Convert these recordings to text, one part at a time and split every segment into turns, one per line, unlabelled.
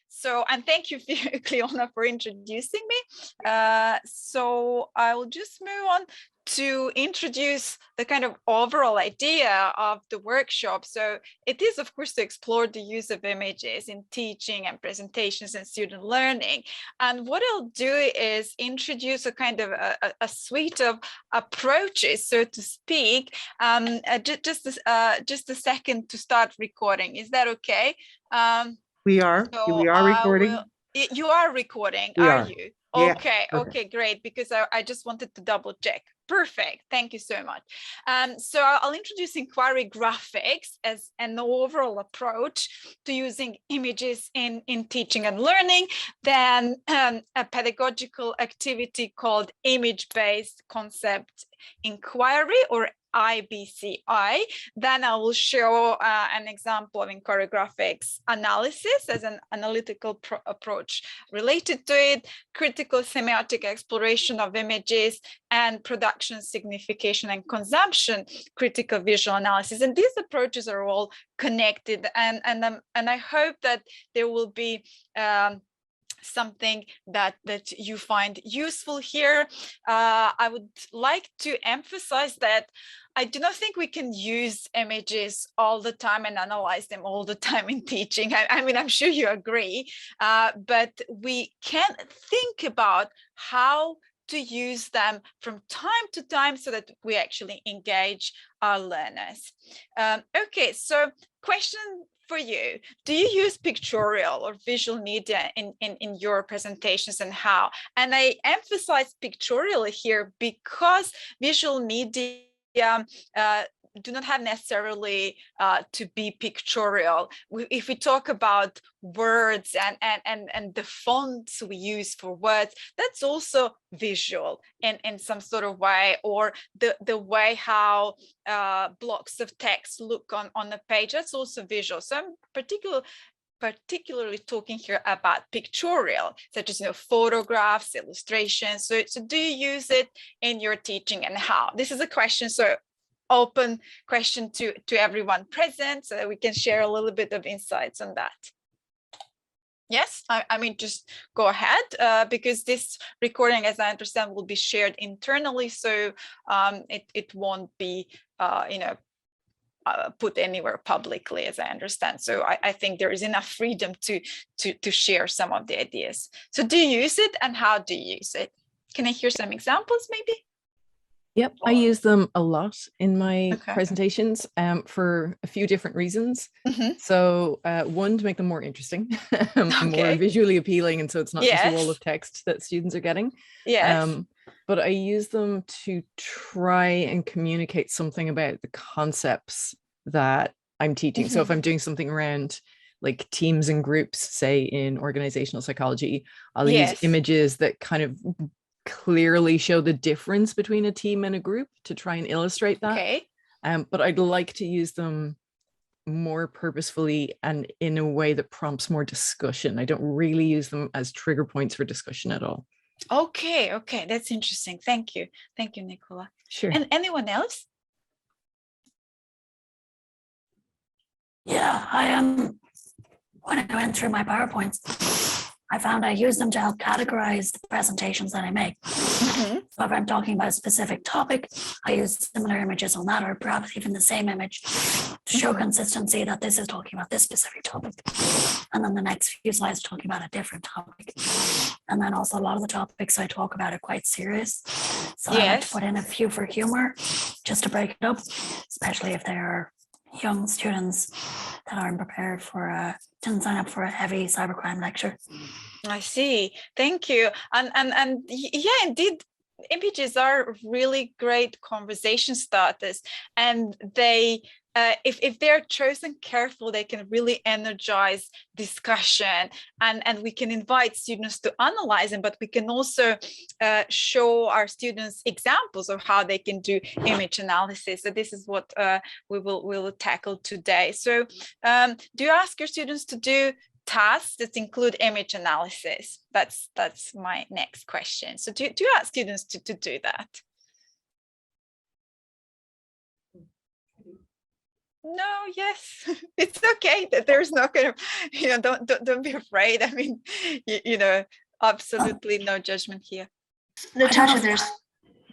So, and thank you, Cleona, for introducing me. So I will just move on to introduce the kind of overall idea of the workshop. So it is, of course, to explore the use of images in teaching and presentations and student learning. And what I'll do is introduce a kind of a suite of approaches, so to speak. Just a second to start recording. Is that okay?
We are recording.
You are recording, are you? Okay, yeah. Okay, great, because I just wanted to double check. Perfect, thank you so much. So I'll introduce inquiry graphics as an overall approach to using images in teaching and learning, then a pedagogical activity called image-based concept inquiry, or IBCI. Then I will show an example of inquiry graphics analysis as an analytical approach related to it, critical semiotic exploration of images, and production, signification, and consumption critical visual analysis. And these approaches are all connected, and I hope that there will be something that you find useful here. I would like to emphasize that I do not think we can use images all the time and analyze them all the time in teaching. I mean, I'm sure you agree, but we can think about how to use them from time to time so that we actually engage our learners. Okay, so question for you: do you use pictorial or visual media in your presentations, and how? And I emphasize pictorial here because visual media do not have necessarily to be pictorial. If we talk about words and the fonts we use for words, that's also visual in some sort of way, or the way how blocks of text look on a page, that's also visual. So I'm particularly talking here about pictorial, such as photographs, illustrations. So do you use it in your teaching, and how? This is a question, so open question to everyone present, so that we can share a little bit of insights on that. Yes, I mean, just go ahead, because this recording, as I understand, will be shared internally, so it won't be put anywhere publicly, as I understand. So I think there is enough freedom to share some of the ideas. So do you use it, and how do you use it? Can I hear some examples maybe?
Yep, I use them a lot in my presentations for a few different reasons. So one, to make them more interesting, more visually appealing, and so it's not just a wall of text that students are getting. But I use them to try and communicate something about the concepts that I'm teaching. So if I'm doing something around like teams and groups, say in organizational psychology, I'll use images that kind of clearly show the difference between a team and a group to try and illustrate that. But I'd like to use them more purposefully and in a way that prompts more discussion. I don't really use them as trigger points for discussion at all.
Okay, that's interesting. Thank you, Nicola.
Sure.
And anyone else?
Yeah, when I went through my PowerPoints, I found I use them to help categorize the presentations that I make. So if I'm talking about a specific topic, I use similar images on that, or perhaps even the same image, to show consistency that this is talking about this specific topic. And then the next few slides talking about a different topic. And then also a lot of the topics I talk about are quite serious. So I have to put in a few for humor just to break it up, especially if there are young students that aren't prepared for didn't sign up for a heavy cybercrime lecture.
I see. Thank you. And yeah, indeed, images are really great conversation starters, and they if they're chosen careful, they can really energize discussion, and we can invite students to analyze them, but we can also show our students examples of how they can do image analysis. So this is what we will tackle today. So do you ask your students to do tasks that include image analysis? That's my next question. So do you ask students to do that? No, yes, it's okay. That there's no kind of, don't be afraid. I mean, absolutely no judgment here.
Natasha,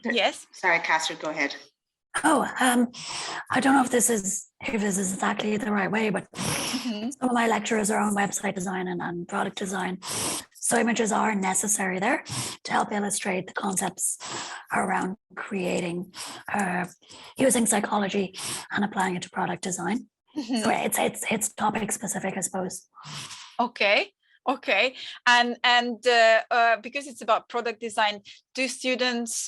yes.
Sorry, Castor, go ahead.
Oh, I don't know if this is exactly the right way, but some of my lecturers are on website design and product design. So images are necessary there to help illustrate the concepts around creating, using psychology and applying it to product design. So it's topic specific, I suppose.
Okay. And because it's about product design, do students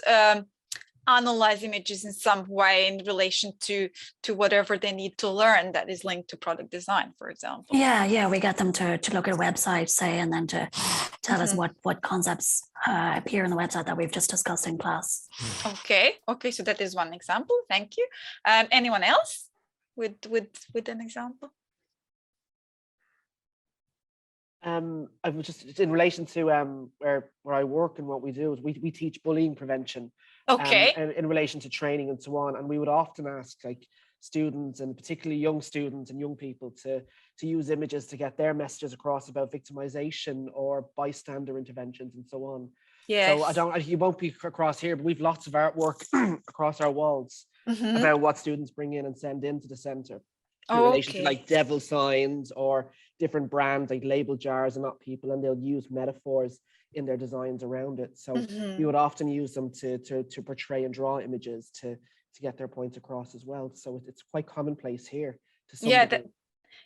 analyze images in some way in relation to whatever they need to learn that is linked to product design, for example?
Yeah, we get them to look at a website, say, and then to tell us what concepts appear in the website that we've just discussed in class.
Okay, so that is one example. Thank you. Anyone else with an example?
I was just in relation to where I work and what we do is we teach bullying prevention.
Okay.
In relation to training and so on, and we would often ask like students, and particularly young students and young people, to use images to get their messages across about victimization or bystander interventions and so on.
Yes.
So you won't be across here, but we've lots of artwork across our walls about what students bring in and send into the centre. In relation to like devil signs or different brands like label jars and not people, and they'll use metaphors in their designs around it. So we would often use them to portray and draw images to get their points across as well. So it's quite commonplace here to some degree.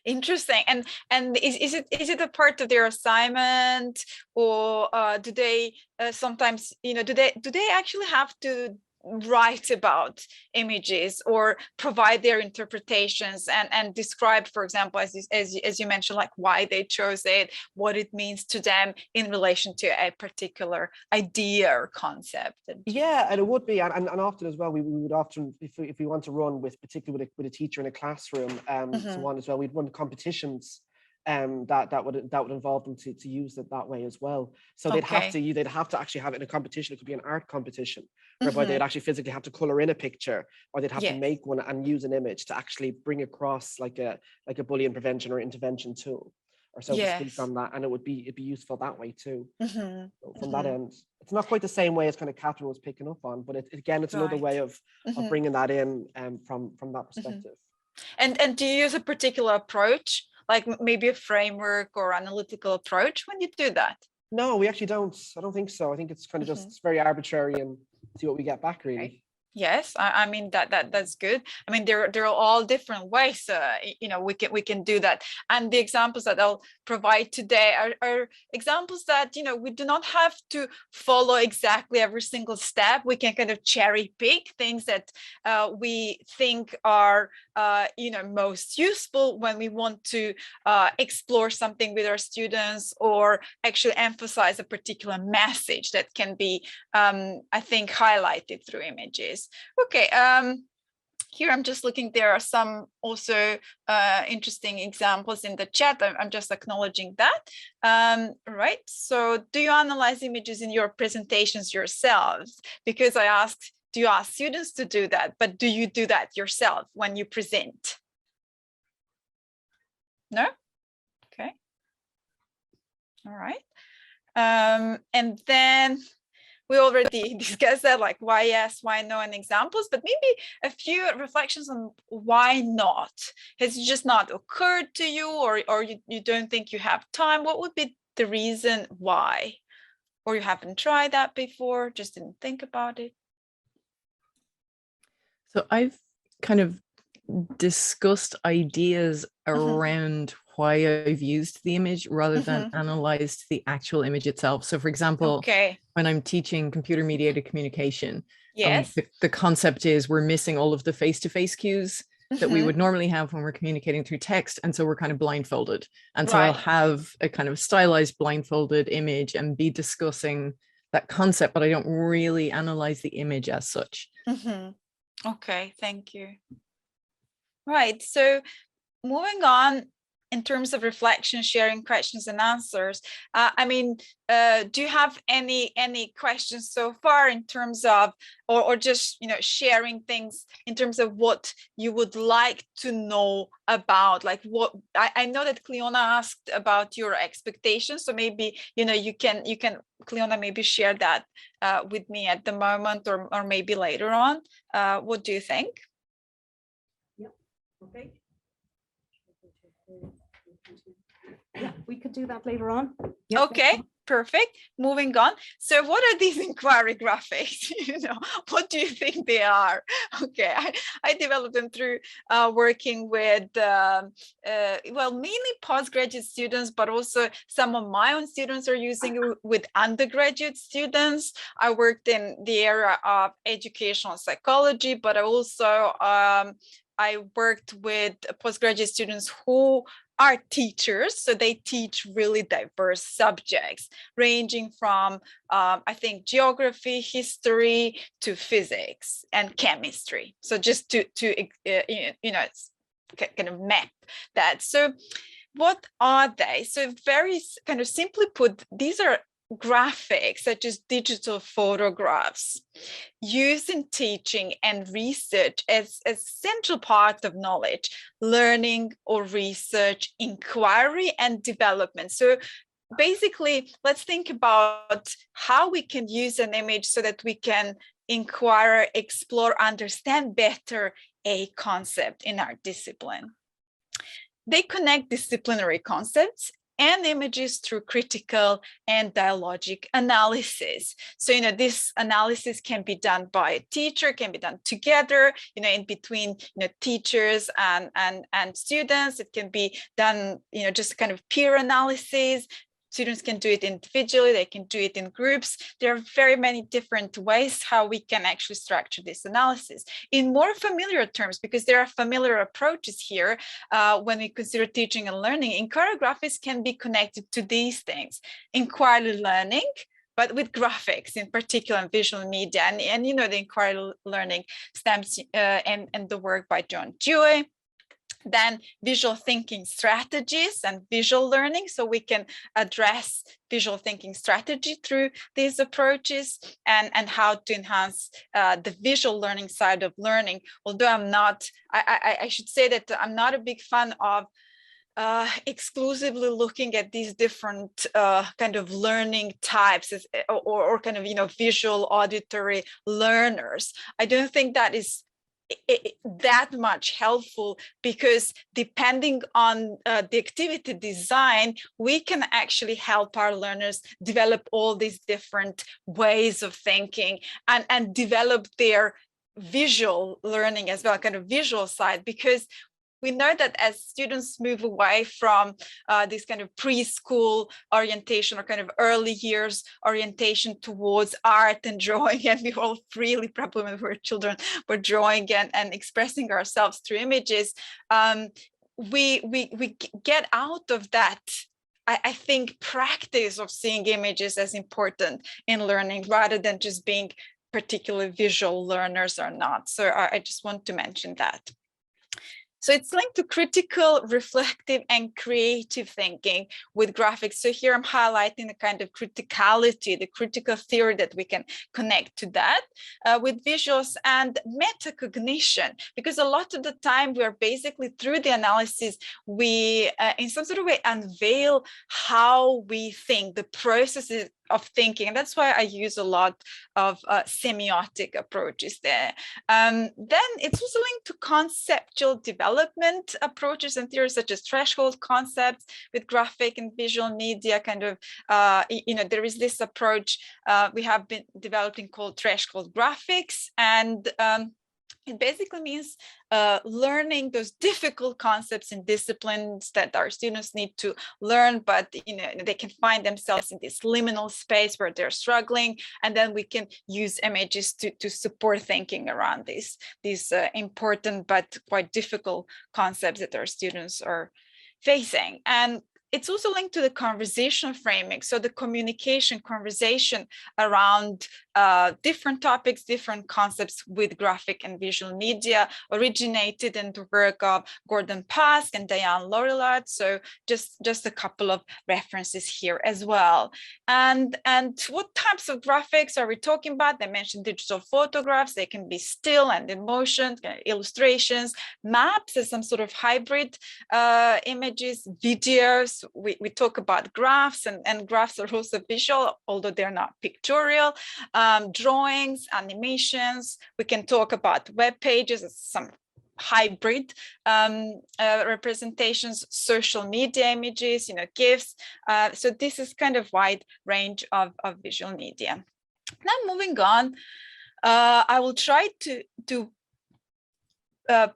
Interesting. And is it a part of their assignment, or do they sometimes, do they actually have to write about images or provide their interpretations and describe, for example, as you mentioned, like why they chose it, what it means to them in relation to a particular idea or concept?
Yeah, and it would be, and often as well, we would often, if we want to run particularly with a teacher in a classroom, so on as well, we'd run competitions that would involve them to use it that way as well. So they'd have to actually have it in a competition. It could be an art competition whereby they'd actually physically have to color in a picture, or they'd have to make one and use an image to actually bring across like a bullying prevention or intervention tool, or so to speak, on that. And it'd be useful that way too. So from that end, it's not quite the same way as kind of Catherine was picking up on, but it's another way of bringing that in from that perspective.
And do you use a particular approach, like maybe a framework or analytical approach when you do that?
No, we actually don't. I don't think so. I think it's kind of just very arbitrary and see what we get back, really.
Okay. Yes, I mean that's good. I mean they're all different ways. We can do that. And the examples that I'll provide today are examples that we do not have to follow exactly every single step. We can kind of cherry pick things that we think are most useful when we want to explore something with our students, or actually emphasize a particular message that can be I think highlighted through images. Okay, here I'm just looking, there are some also interesting examples in the chat. I'm just acknowledging that. Right, so do you analyze images in your presentations yourselves? Because I asked, do you ask students to do that, but do you do that yourself when you present? No? Okay. All right. And then we already discussed that, like why yes, why no, and examples, but maybe a few reflections on why not. Has it just not occurred to you, or you don't think you have time? What would be the reason why? Or you haven't tried that before, just didn't think about it?
So I've kind of discussed ideas around why I've used the image rather than analyzed the actual image itself. So for example, when I'm teaching computer mediated communication, the concept is we're missing all of the face-to-face cues. that we would normally have when we're communicating through text. And so we're kind of blindfolded. And so
Right.
I'll have a kind of stylized blindfolded image and be discussing that concept, but I don't really analyze the image as such.
Okay, thank you. Right, so moving on, in terms of reflection, sharing questions and answers, I mean, do you have any questions so far in terms of, or just, you know, sharing things in terms of what you would like to know about, like what, I know that Cleona asked about your expectations, so maybe, you know, you can, Cleona, maybe share that with me at the moment, or maybe later on. What do you think?
Yep, okay. Yeah, we could do that later on. Yep.
Okay, perfect. Moving on. So what are these inquiry graphics? You know, what do you think they are? Okay, I developed them through working with, well, mainly postgraduate students, but also some of my own students are using it with undergraduate students. I worked in the area of educational psychology, but I also I worked with postgraduate students who are teachers, so they teach really diverse subjects, ranging from I think geography, history, to physics and chemistry. So just to you know, kind of map that. So what are they? So very kind of simply put, these are graphics such as digital photographs used in teaching and research as a central part of knowledge, learning or research, inquiry and development. So basically, let's think about how we can use an image so that we can inquire, explore, understand better a concept in our discipline. They connect disciplinary concepts and images through critical and dialogic analysis. So, you know, this analysis can be done by a teacher, can be done together, you know, in between, you know, teachers and students. It can be done, you know, just kind of peer analysis. Students can do it individually, they can do it in groups. There are very many different ways how we can actually structure this analysis. In more familiar terms, because there are familiar approaches here when we consider teaching and learning, inquiry graphics can be connected to these things. Inquiry learning, but with graphics in particular and visual media. And you know, the inquiry learning stems and the work by John Dewey. Then visual thinking strategies and visual learning. So we can address visual thinking strategy through these approaches and how to enhance the visual learning side of learning. Although I'm not, I should say that I'm not a big fan of exclusively looking at these different kind of learning types or kind of, you know, visual auditory learners. I don't think that is that much helpful, because depending on the activity design, we can actually help our learners develop all these different ways of thinking and develop their visual learning as well, kind of visual side, because we know that as students move away from this kind of preschool orientation or kind of early years orientation towards art and drawing, and we all freely, probably when we were children, were drawing and expressing ourselves through images, we get out of that, I think, practice of seeing images as important in learning, rather than just being particularly visual learners or not. So I just want to mention that. So it's linked to critical, reflective, and creative thinking with graphics. So here I'm highlighting the kind of criticality, the critical theory that we can connect to that with visuals, and metacognition, because a lot of the time we're basically, through the analysis, we in some sort of way unveil how we think, the processes of thinking, and that's why I use a lot of semiotic approaches there. Then it's also linked to conceptual development approaches and theories such as threshold concepts with graphic and visual media. Kind of, you know, there is this approach we have been developing called threshold graphics, and It basically means learning those difficult concepts and disciplines that our students need to learn, but they can find themselves in this liminal space where they're struggling, and then we can use images to support thinking around these important but quite difficult concepts that our students are facing. And it's also linked to the conversation framing. So the communication, conversation around different topics, different concepts with graphic and visual media originated in the work of Gordon Pask and Diane Laurillard. So just a couple of references here as well. And what types of graphics are we talking about? They mentioned digital photographs. They can be still and in motion, illustrations, maps as some sort of hybrid images, videos. We talk about graphs, and graphs are also visual, although they're not pictorial. Drawings, animations. We can talk about web pages as some hybrid representations, social media images, GIFs. So this is kind of wide range of visual media. Now moving on, I will try to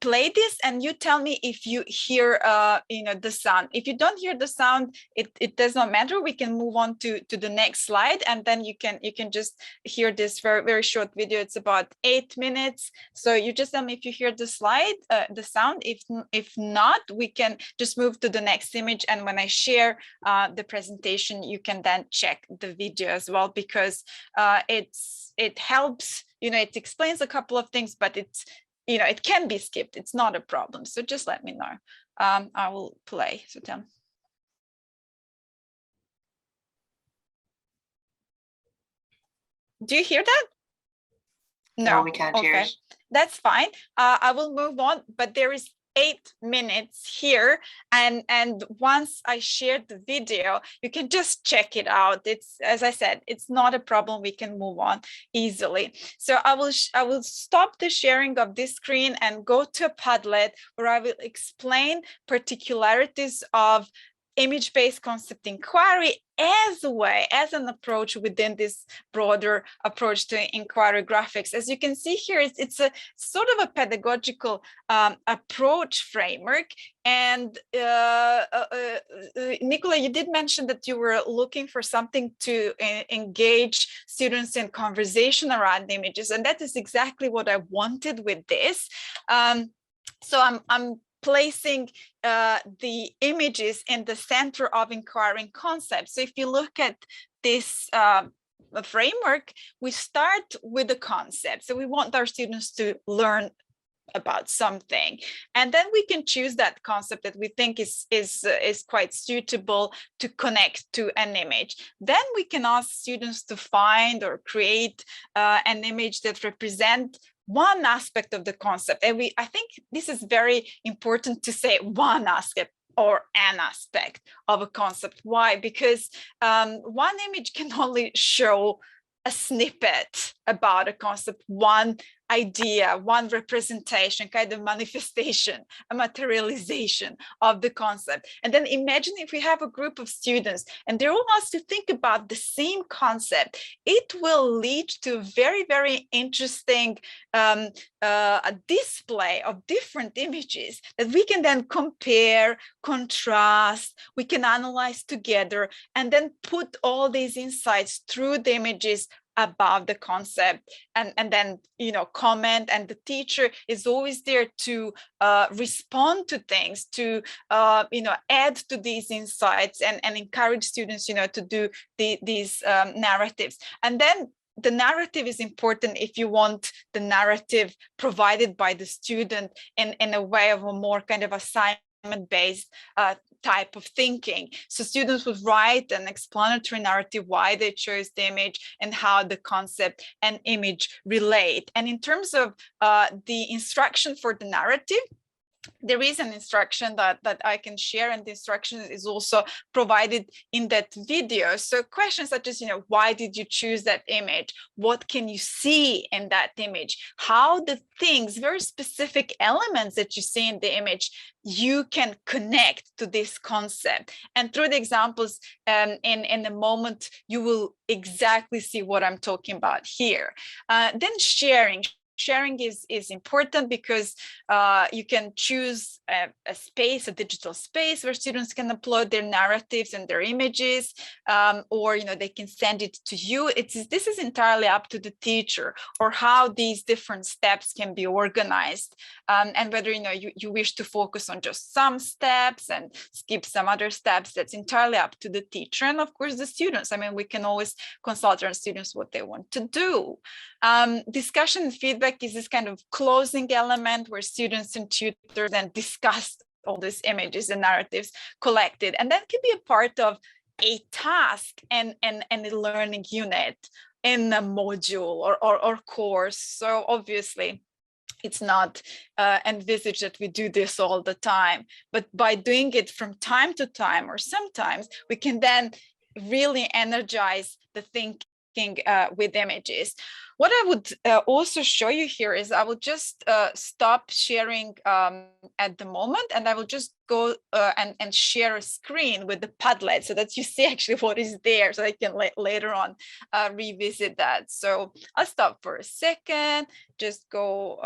play this, and you tell me if you hear the sound. If you don't hear the sound, it does not matter. We can move on to the next slide, and then you can just hear this very, very short video. It's about 8 minutes. So you just tell me if you hear the sound. If not, we can just move to the next image, and when I share the presentation, you can then check the video as well, because it helps. It explains a couple of things, but it can be skipped. It's not a problem. So just let me know. I will play. So tell me. Do you hear that?
No, we can't hear it.
That's fine. I will move on, but there is 8 minutes here, and once I share the video, you can just check it out. It's, as I said, it's not a problem. We can move on easily. So I will stop the sharing of this screen and go to Padlet, where I will explain particularities of image-based concept inquiry as an approach within this broader approach to inquiry graphics. As you can see here, it's a sort of a pedagogical approach framework. And Nicola, you did mention that you were looking for something to engage students in conversation around images, and that is exactly what I wanted with this. So I'm placing the images in the center of inquiring concepts. So if you look at this framework, we start with the concept. So we want our students to learn about something, and then we can choose that concept that we think is quite suitable to connect to an image. Then we can ask students to find or create an image that represents one aspect of the concept. And I think this is very important to say, one aspect or an aspect of a concept. Why? Because one image can only show a snippet about a concept, one idea, one representation, kind of manifestation, a materialization of the concept. And then imagine if we have a group of students and they're all asked to think about the same concept. It will lead to a very, very interesting a display of different images that we can then compare, contrast, we can analyze together, and then put all these insights through the images about the concept, and then comment, and the teacher is always there to respond to things, to add to these insights, and encourage students to do these narratives. And then the narrative is important if you want the narrative provided by the student in a way of a more kind of assignment-based type of thinking. So students would write an explanatory narrative why they chose the image and how the concept and image relate. And in terms of the instruction for the narrative, there is an instruction that I can share, and the instruction is also provided in that video. So questions such as, why did you choose that image? What can you see in that image? How the things, very specific elements that you see in the image, you can connect to this concept. And through the examples in a moment, you will exactly see what I'm talking about here. Then sharing sharing is important because you can choose a space, a digital space where students can upload their narratives and their images, or they can send it to you. This is entirely up to the teacher, or how these different steps can be organized, and whether you wish to focus on just some steps and skip some other steps. That's entirely up to the teacher and of course the students. I mean, we can always consult our students what they want to do. Discussion and feedback is this kind of closing element where students and tutors then discuss all these images and narratives collected, and that can be a part of a task and a learning unit in a module or course. So obviously it's not envisaged that we do this all the time, but by doing it from time to time or sometimes, we can then really energize the thinking with images. What I would also show you here is I will just stop sharing at the moment, and I will just go and share a screen with the Padlet so that you see actually what is there, so I can later on revisit that. So I'll stop for a second, just go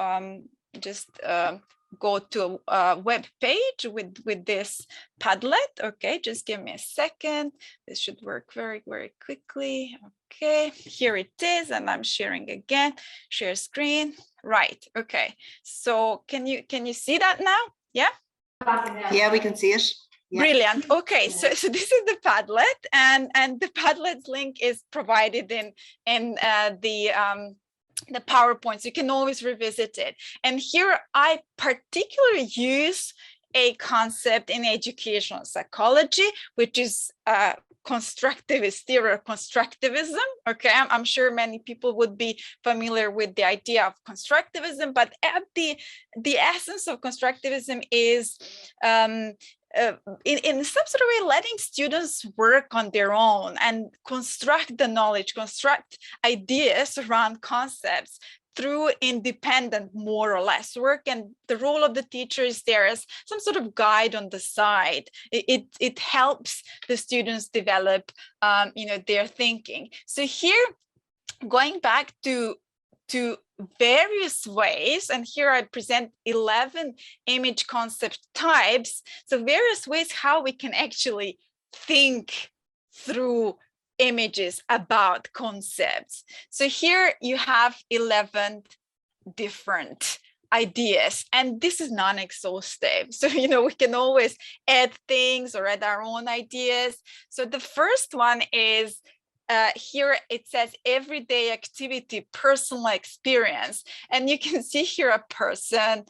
go to a web page with this Padlet. Okay, just give me a second. This should work very, very quickly. Okay, here it is, and I'm sharing again. Share screen. Right. Okay. So can you see that now? Yeah.
Yeah, we can see it. Yeah.
Brilliant. Okay, so this is the Padlet, and the Padlet's link is provided in the PowerPoints. You can always revisit it. And here I particularly use a concept in educational psychology, which is constructivist theory or constructivism. Okay, I'm sure many people would be familiar with the idea of constructivism, but at the essence of constructivism is in some sort of way letting students work on their own and construct the knowledge, construct ideas around concepts through independent, more or less work, and the role of the teacher is there as some sort of guide on the side. It helps the students develop, their thinking. So here, going back to various ways, and here I present 11 image concept types. So various ways how we can actually think through images about concepts. So here you have 11 different ideas, and this is non-exhaustive. So, we can always add things or add our own ideas. So the first one is here it says everyday activity, personal experience. And you can see here a person,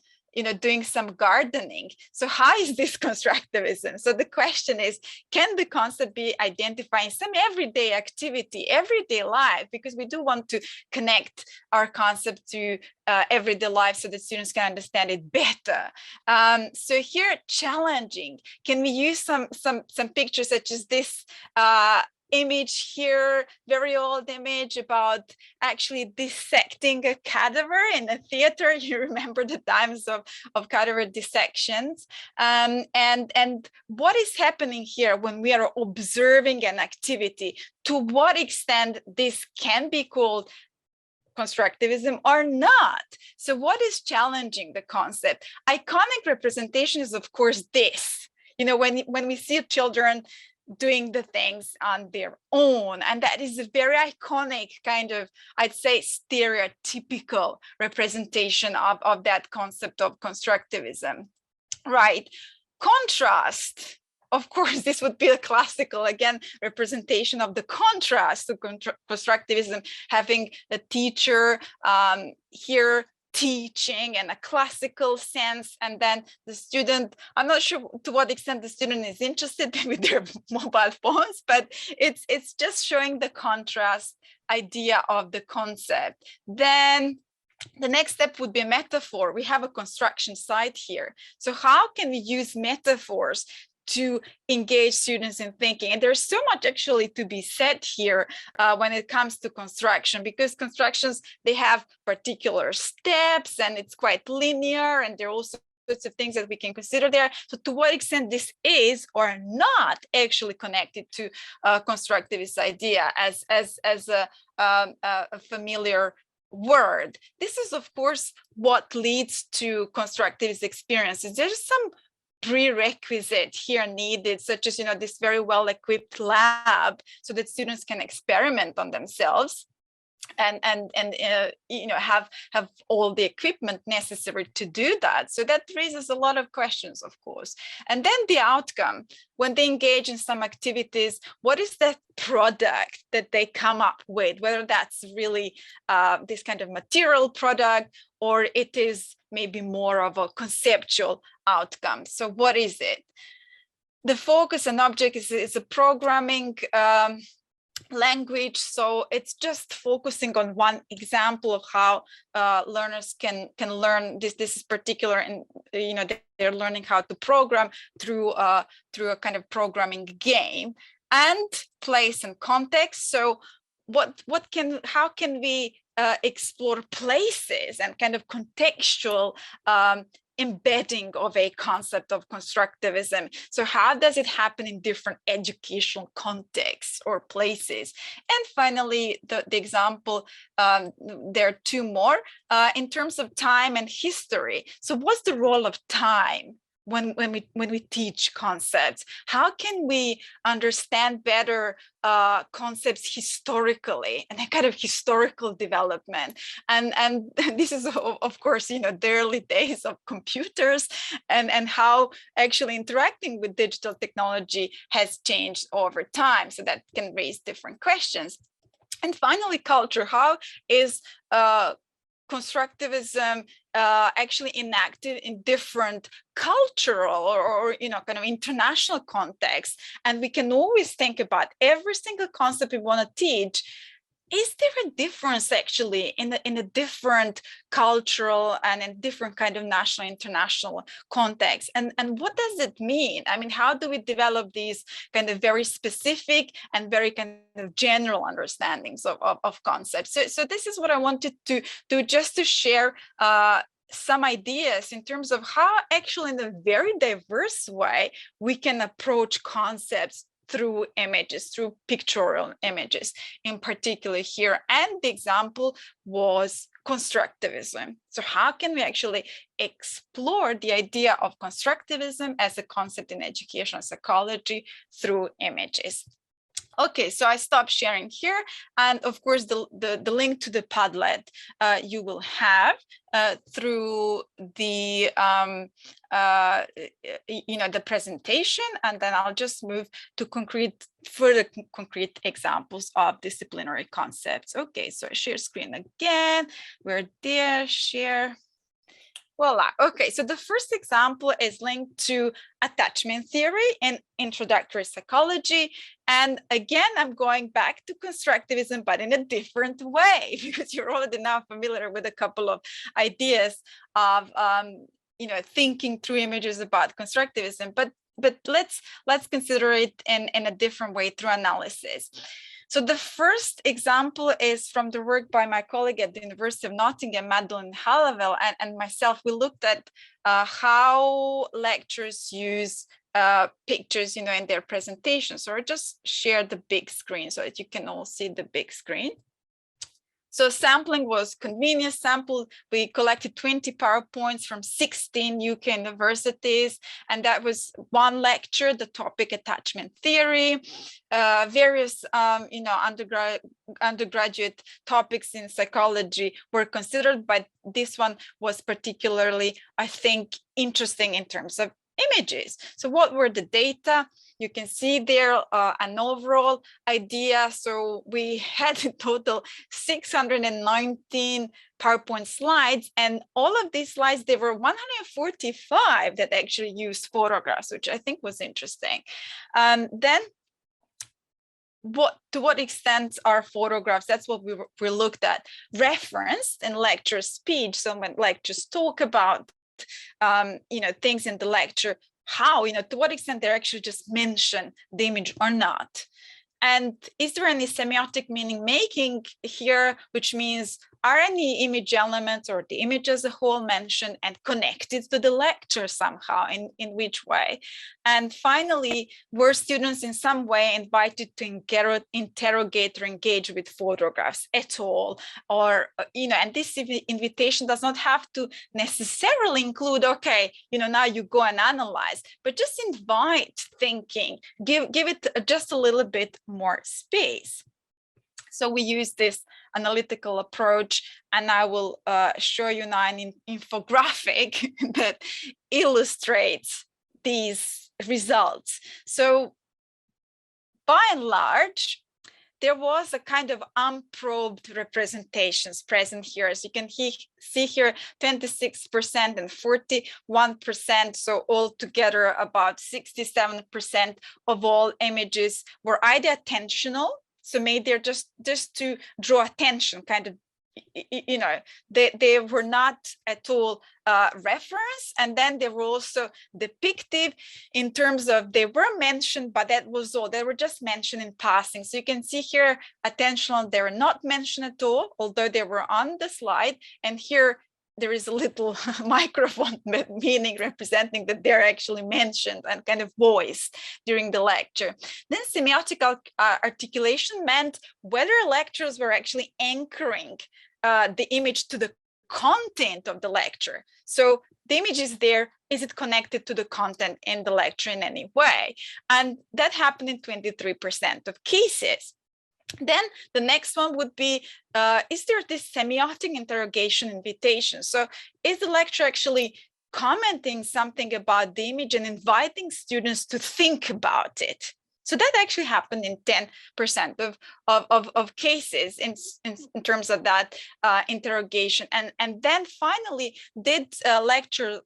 doing some gardening. So how is this constructivism? So the question is, can the concept be identifying some everyday activity, everyday life? Because we do want to connect our concept to everyday life so that students can understand it better. So here, challenging. Can we use some pictures such as this image here, very old image about actually dissecting a cadaver in a theater? You remember the times of cadaver dissections, and what is happening here when we are observing an activity? To what extent this can be called constructivism or not? So what is challenging the concept? Iconic representation is of course this, when we see children doing the things on their own, and that is a very iconic kind of, I'd say, stereotypical representation of that concept of constructivism. Right. Contrast. Of course, this would be a classical, again, representation of the contrast to constructivism, having a teacher here teaching in a classical sense, and then the student, I'm not sure to what extent the student is interested with their mobile phones, but it's just showing the contrast idea of the concept. Then the next step would be a metaphor. We have a construction site here. So how can we use metaphors to engage students in thinking? And there's so much actually to be said here when it comes to construction, because constructions, they have particular steps and it's quite linear, and there are also sorts of things that we can consider there. So to what extent this is or not actually connected to constructivist idea as a familiar word. This is, of course, what leads to constructivist experiences. There's some prerequisite here needed, such as, this very well-equipped lab so that students can experiment on themselves and have all the equipment necessary to do that. So that raises a lot of questions, of course. And then the outcome, when they engage in some activities, what is the product that they come up with, whether that's really this kind of material product, or it is maybe more of a conceptual outcome. So what is it? The focus and object is a programming language, so it's just focusing on one example of how learners can learn. This is particular, and they're learning how to program through a kind of programming game. And place and context. So how can we explore places and kind of contextual embedding of a concept of constructivism? So how does it happen in different educational contexts or places? And finally, the example, there are two more in terms of time and history. So what's the role of time when we teach concepts? How can we understand better concepts historically and a kind of historical development? And this is, of course, the early days of computers and how actually interacting with digital technology has changed over time. So that can raise different questions. And finally, culture. How is constructivism actually enacted in different cultural or kind of international contexts? And we can always think about every single concept we want to teach. Is there a difference actually in a different cultural and in different kind of national, international context? And what does it mean? I mean, how do we develop these kind of very specific and very kind of general understandings of concepts? So this is what I wanted to do, just to share some ideas in terms of how actually in a very diverse way we can approach concepts through images, through pictorial images in particular here. And the example was constructivism. So how can we actually explore the idea of constructivism as a concept in educational psychology through images? Okay, so I stopped sharing here, and of course the link to the Padlet you will have through the the presentation, and then I'll just move to further concrete examples of disciplinary concepts. Okay, so I share screen again. We're there, share. Voila. Okay, so the first example is linked to attachment theory in introductory psychology. And again, I'm going back to constructivism, but in a different way, because you're already now familiar with a couple of ideas of thinking through images about constructivism. But let's consider it in a different way through analysis. So the first example is from the work by my colleague at the University of Nottingham, Madeleine Halliwell, and myself. We looked at how lecturers use pictures, in their presentations. So I just share the big screen so that you can all see the big screen. So sampling was convenience sample. We collected 20 PowerPoints from 16 UK universities, and that was one lecture, the topic attachment theory, various undergraduate topics in psychology were considered, but this one was particularly, I think, interesting in terms of images. So what were the data? You can see there an overall idea. So we had in total 619 PowerPoint slides, and all of these slides, there were 145 that actually used photographs, which I think was interesting. Then to what extent are photographs, that's what we looked at, referenced in lecture speech. So when lecturers talk about things in the lecture, how, to what extent they actually just mention the image or not. And is there any semiotic meaning making here, which means are any image elements or the image as a whole mentioned and connected to the lecture somehow, in which way? And finally, were students in some way invited to interrogate or engage with photographs at all? Or, and this invitation does not have to necessarily include, okay, now you go and analyze, but just invite thinking, give it just a little bit more space. So we use this analytical approach, and I will show you now an infographic that illustrates these results. So by and large, there was a kind of unprobed representations present here. As you can see here, 26% and 41%. So altogether about 67% of all images were either attentional, so made there just to draw attention, kind of, they were not at all reference, and then they were also depictive in terms of they were mentioned, but that was all. They were just mentioned in passing. So you can see here, attentional, they were not mentioned at all, although they were on the slide. And here there is a little microphone, meaning representing that they're actually mentioned and kind of voiced during the lecture. Then semiotic articulation meant whether lecturers were actually anchoring the image to the content of the lecture. So the image is there, is it connected to the content in the lecture in any way? And that happened in 23% of cases. Then the next one would be, is there this semiotic interrogation invitation? So is the lecturer actually commenting something about the image and inviting students to think about it? So that actually happened in 10% of cases in terms of that interrogation. And then finally, did lecturer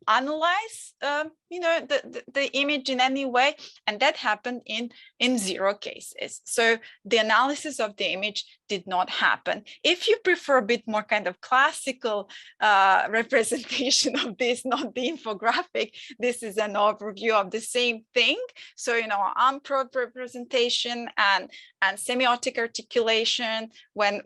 analyze the image in any way? And that happened in 0 cases. So the analysis of the image did not happen. If you prefer a bit more kind of classical representation of this, not the infographic, this is an overview of the same thing. So, unprobed representation and semiotic articulation when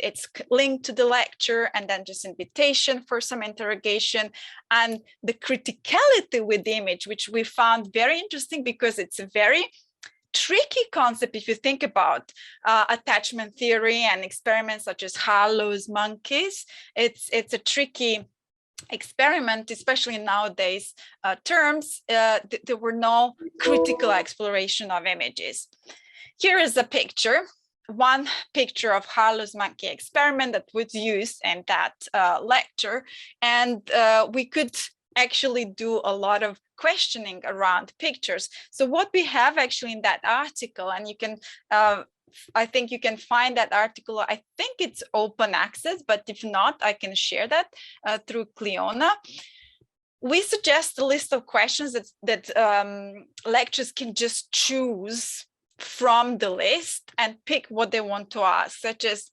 it's linked to the lecture, and then just invitation for some interrogation, and the criticality with the image, which we found very interesting because it's a very tricky concept if you think about attachment theory and experiments such as Harlow's monkeys. It's a tricky experiment, especially in nowadays terms. There were no critical exploration of images. Here is a picture, one picture of Harlow's monkey experiment that was used in that lecture, and we could actually do a lot of questioning around pictures. So what we have actually in that article, and you can, I think you can find that article, I think it's open access, but if not, I can share that through Cliona. We suggest a list of questions that lecturers can just choose from the list and pick what they want to ask, such as,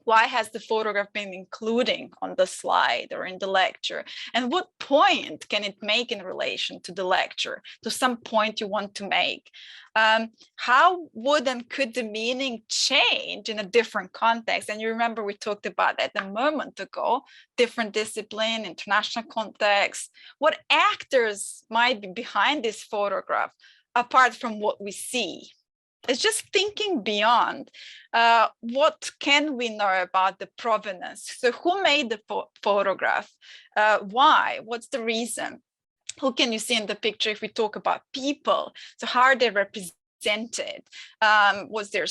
why has the photograph been included on the slide or in the lecture? And what point can it make in relation to the lecture, to some point you want to make? How would and could the meaning change in a different context? And you remember we talked about that a moment ago, different discipline, international context. What actors might be behind this photograph, apart from what we see? It's just thinking beyond. What can we know about the provenance? So who made the photograph? Why? What's the reason? Who can you see in the picture if we talk about people? So how are they represented? Was there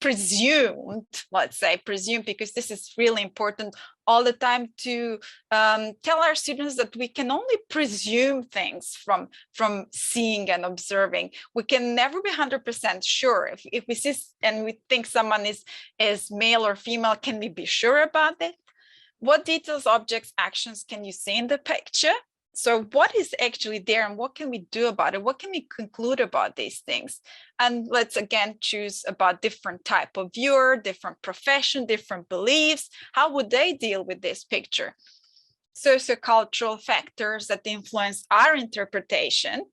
presumed, let's say presumed, because this is really important all the time to tell our students that we can only presume things from seeing and observing. We can never be 100% sure. If we see and we think someone is male or female, can we be sure about it? What details, objects, actions can you see in the picture? So what is actually there and what can we do about it? What can we conclude about these things? And let's again choose about different type of viewer, different profession, different beliefs. How would they deal with this picture? Sociocultural factors that influence our interpretation.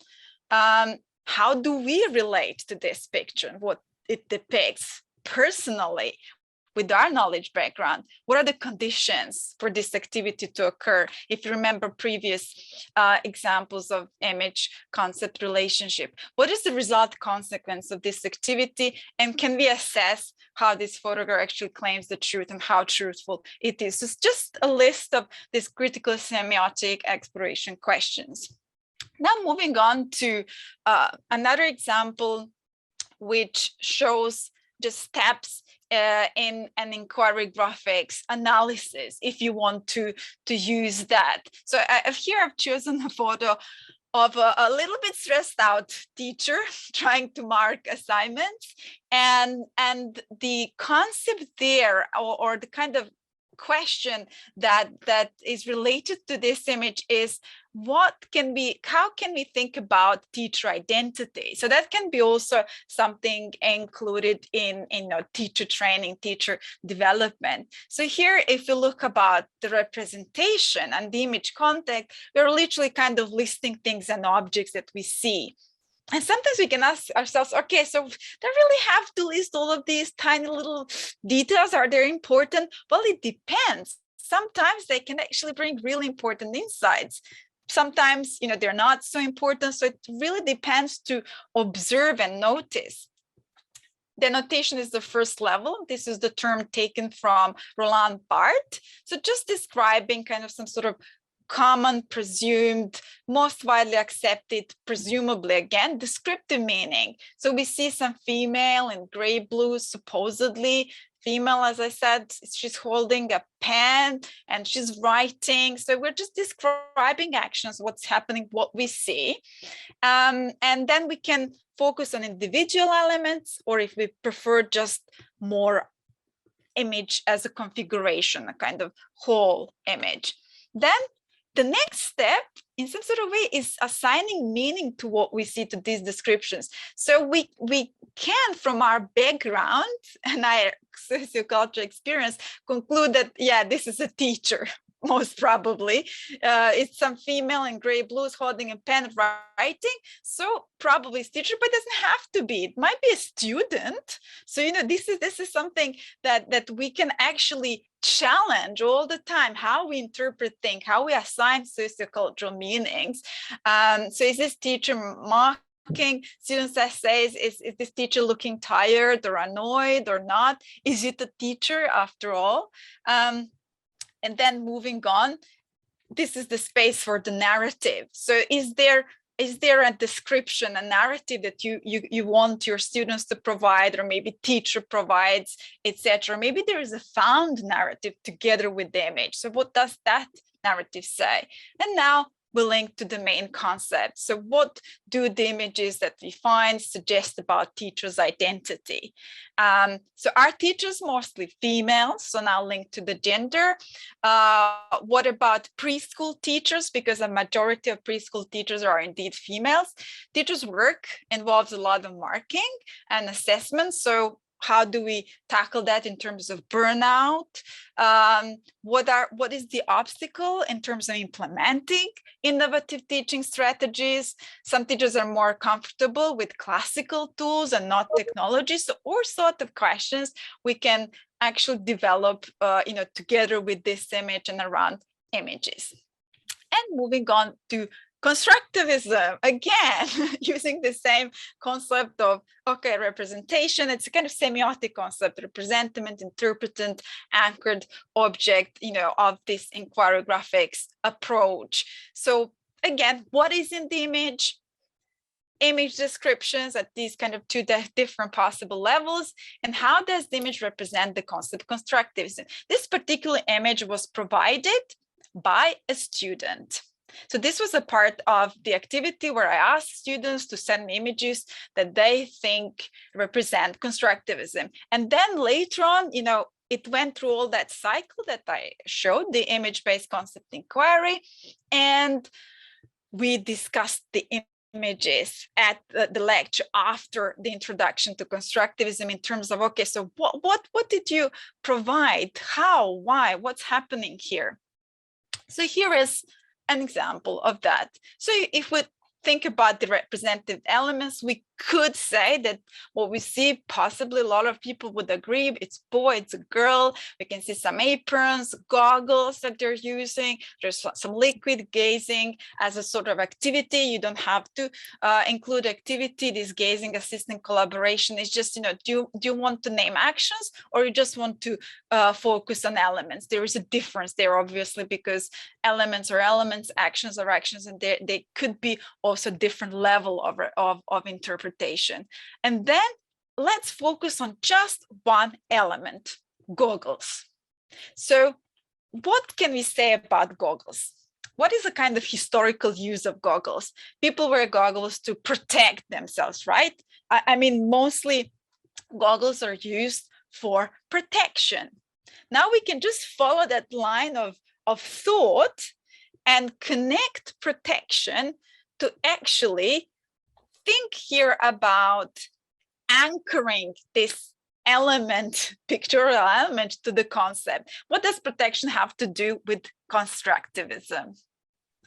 How do we relate to this picture and what it depicts personally? with our knowledge background, what are the conditions for this activity to occur? If you remember previous examples of image concept relationship, what is the result consequence of this activity? And can we assess how this photograph actually claims the truth and how truthful it is? So it's just a list of these critical semiotic exploration questions. Now moving on to another example, which shows the steps in an inquiry graphics analysis, if you want to use that. So here I've chosen a photo of a little bit stressed out teacher trying to mark assignments, and the concept there, or the kind of question that is related to this image is how can we think about teacher identity? So that can be also something included in teacher training, teacher development. So here, if you look about the representation and the image context, we're literally kind of listing things and objects that we see. And sometimes we can ask ourselves, okay, so do I really have to list all of these tiny little details? Are they important? Well, it depends. Sometimes they can actually bring really important insights. Sometimes, they're not so important. So it really depends to observe and notice. The annotation is the first level. This is the term taken from Roland Barthes. So just describing kind of some sort of common, presumed, most widely accepted, presumably, again, descriptive meaning. So we see some female in gray blue, supposedly female, as I said, she's holding a pen and she's writing. So we're just describing actions, what's happening, what we see. And then we can focus on individual elements, or if we prefer, just more image as a configuration, a kind of whole image. Then the next step, in some sort of way, is assigning meaning to what we see, to these descriptions. So we can, from our background and our sociocultural experience, conclude that, yeah, this is a teacher, most probably. It's some female in gray blues holding a pen writing. So probably it's teacher, but it doesn't have to be. It might be a student. So, this is something that we can actually challenge all the time, how we interpret things, how we assign sociocultural meanings. So is this teacher marking students' essays? Is this teacher looking tired or annoyed or not? Is it a teacher after all? And then moving on, this is the space for the narrative. So is there a description, a narrative that you want your students to provide, or maybe teacher provides, etc.? Maybe there is a found narrative together with the image. So what does that narrative say? And now we link to the main concept. So what do the images that we find suggest about teachers' identity? So are teachers mostly females? So now link to the gender. What about preschool teachers? Because a majority of preschool teachers are indeed females. Teachers' work involves a lot of marking and assessment. So how do we tackle that in terms of burnout? What is the obstacle in terms of implementing innovative teaching strategies? Some teachers are more comfortable with classical tools and not technology. So all sorts of questions we can actually develop, together with this image and around images. And moving on to constructivism, again, using the same concept of, representation. It's a kind of semiotic concept, representment, interpretant, anchored object, of this inquiry graphics approach. So again, what is in the image? Image descriptions at these kind of two different possible levels. And how does the image represent the concept of constructivism? This particular image was provided by a student. So this was a part of the activity where I asked students to send me images that they think represent constructivism. And then later on, it went through all that cycle that I showed, the image-based concept inquiry, and we discussed the images at the lecture after the introduction to constructivism in terms of, so what did you provide? How, why, what's happening here? So here is an example of that. So if we think about the representative elements, we could say that what we see, possibly a lot of people would agree, it's boy, it's a girl. We can see some aprons, goggles that they're using. There's some liquid gazing as a sort of activity. You don't have to include activity. This gazing assistant collaboration is just, do you want to name actions, or you just want to focus on elements? There is a difference there, obviously, because elements are elements, actions are actions, and they could be also different level of interpretation. And then let's focus on just one element, goggles. So what can we say about goggles? What is the kind of historical use of goggles? People wear goggles to protect themselves, right? I mean, mostly goggles are used for protection. Now we can just follow that line of thought and connect protection to actually think here about anchoring this element, pictorial element, to the concept. What does protection have to do with constructivism?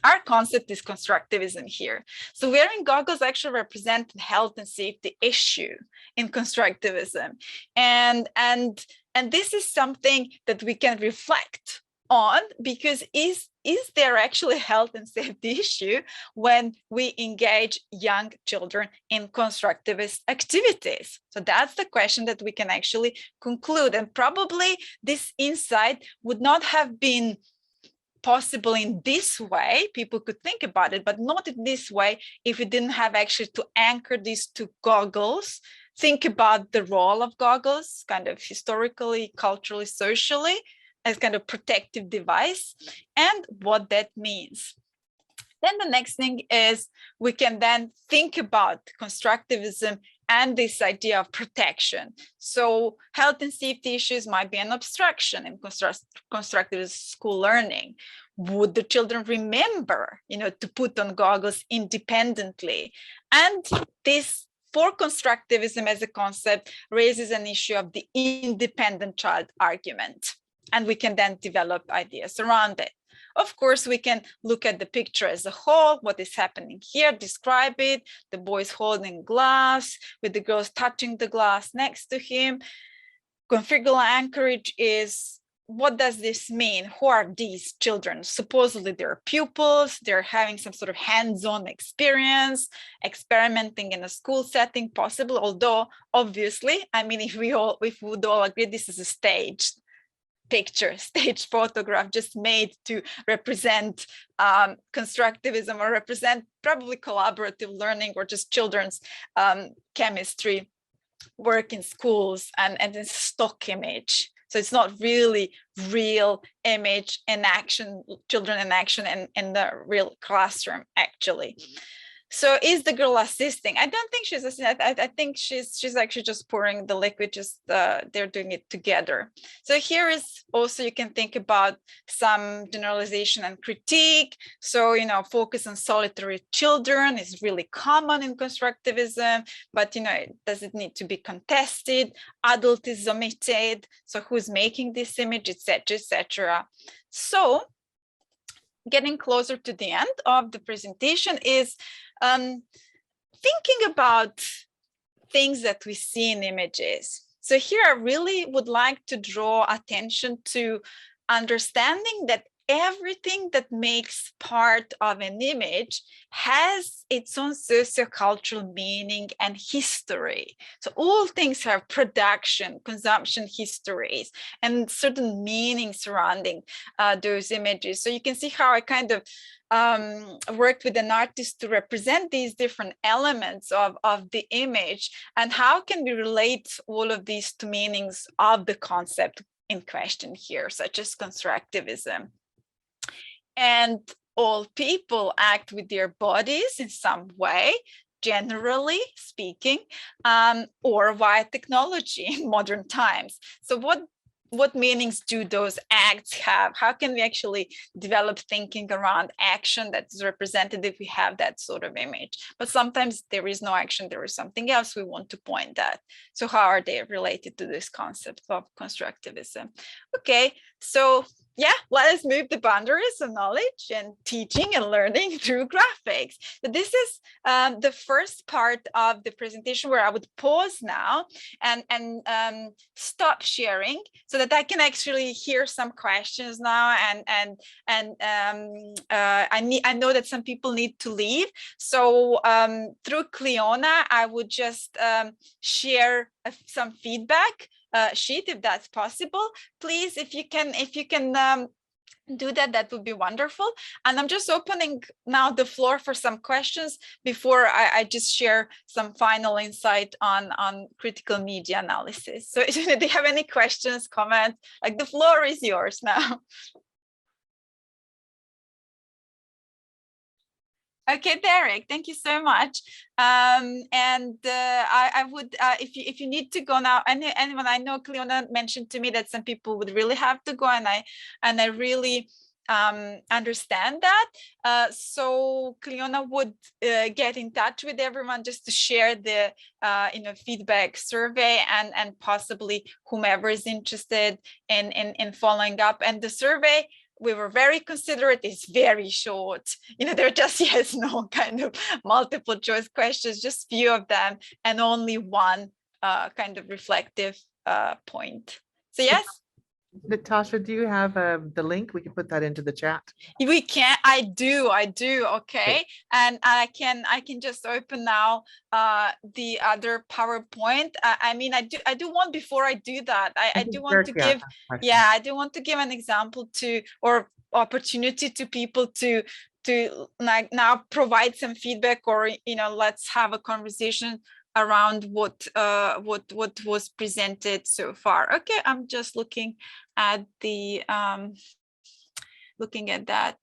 Our concept is constructivism here. So wearing goggles actually represent health and safety issue in constructivism. And this is something that we can reflect on, because is there actually a health and safety issue when we engage young children in constructivist activities? So that's the question that we can actually conclude. And probably this insight would not have been possible in this way. People could think about it, but not in this way if we didn't have actually to anchor these two goggles, think about the role of goggles, kind of historically, culturally, socially, as kind of protective device, and what that means. Then the next thing is we can then think about constructivism and this idea of protection. So health and safety issues might be an abstraction in constructivist school learning. Would the children remember, to put on goggles independently? And this, for constructivism as a concept, raises an issue of the independent child argument. And we can then develop ideas around it. Of course, we can look at the picture as a whole, what is happening here, describe it. The boy's holding glass with the girls touching the glass next to him. Configural anchorage is, what does this mean? Who are these children? Supposedly they're pupils, they're having some sort of hands-on experience, experimenting in a school setting, possible, although obviously, I mean, if we would all agree this is a staged picture, stage photograph just made to represent constructivism or represent probably collaborative learning or just children's chemistry work in schools, and it's a stock image. So it's not really real image in action, children in action in the real classroom, actually. So is the girl assisting? I don't think she's assisting. I think she's actually just pouring the liquid, just they're doing it together. So here is also, you can think about some generalization and critique. So, focus on solitary children is really common in constructivism, but, does it need to be contested? Adult is omitted. So who's making this image, etc., etc. So getting closer to the end of the presentation is thinking about things that we see in images. So here I really would like to draw attention to understanding that everything that makes part of an image has its own sociocultural meaning and history. So all things have production, consumption histories, and certain meaning surrounding those images. So you can see how I kind of worked with an artist to represent these different elements of the image, and how can we relate all of these to meanings of the concept in question here, such as constructivism. And all people act with their bodies in some way, generally speaking, or via technology in modern times. So what meanings do those acts have? How can we actually develop thinking around action that is represented if we have that sort of image? But sometimes there is no action, there is something else we want to point at. So how are they related to this concept of constructivism? Okay, so yeah, let us move the boundaries of knowledge and teaching and learning through graphics. So this is the first part of the presentation where I would pause now and stop sharing so that I can actually hear some questions now. I know that some people need to leave. So through Cleona, I would just share some feedback sheet, if that's possible. Please, if you can do that, that would be wonderful. And I'm just opening now the floor for some questions before I just share some final insight on critical media analysis. So do you have any questions, comments? Like, the floor is yours now. Okay, Derek, thank you so much. I would, if you need to go now, anyone, I know Cleona mentioned to me that some people would really have to go, and I really understand that. So Cleona would get in touch with everyone just to share the feedback survey, and possibly whomever is interested in following up. And the survey, we were very considerate, it's very short. They're just yes, no kind of multiple choice questions, just few of them, and only one kind of reflective point. So yes.
Natasha, do you have the link? We can put that into the chat.
We can. I do. Okay. And I can just open now the other PowerPoint. I do want, before I do that, I do want to give, I do want to give an example or opportunity to people to like now provide some feedback, or let's have a conversation around what was presented so far. Okay, I'm just looking at the that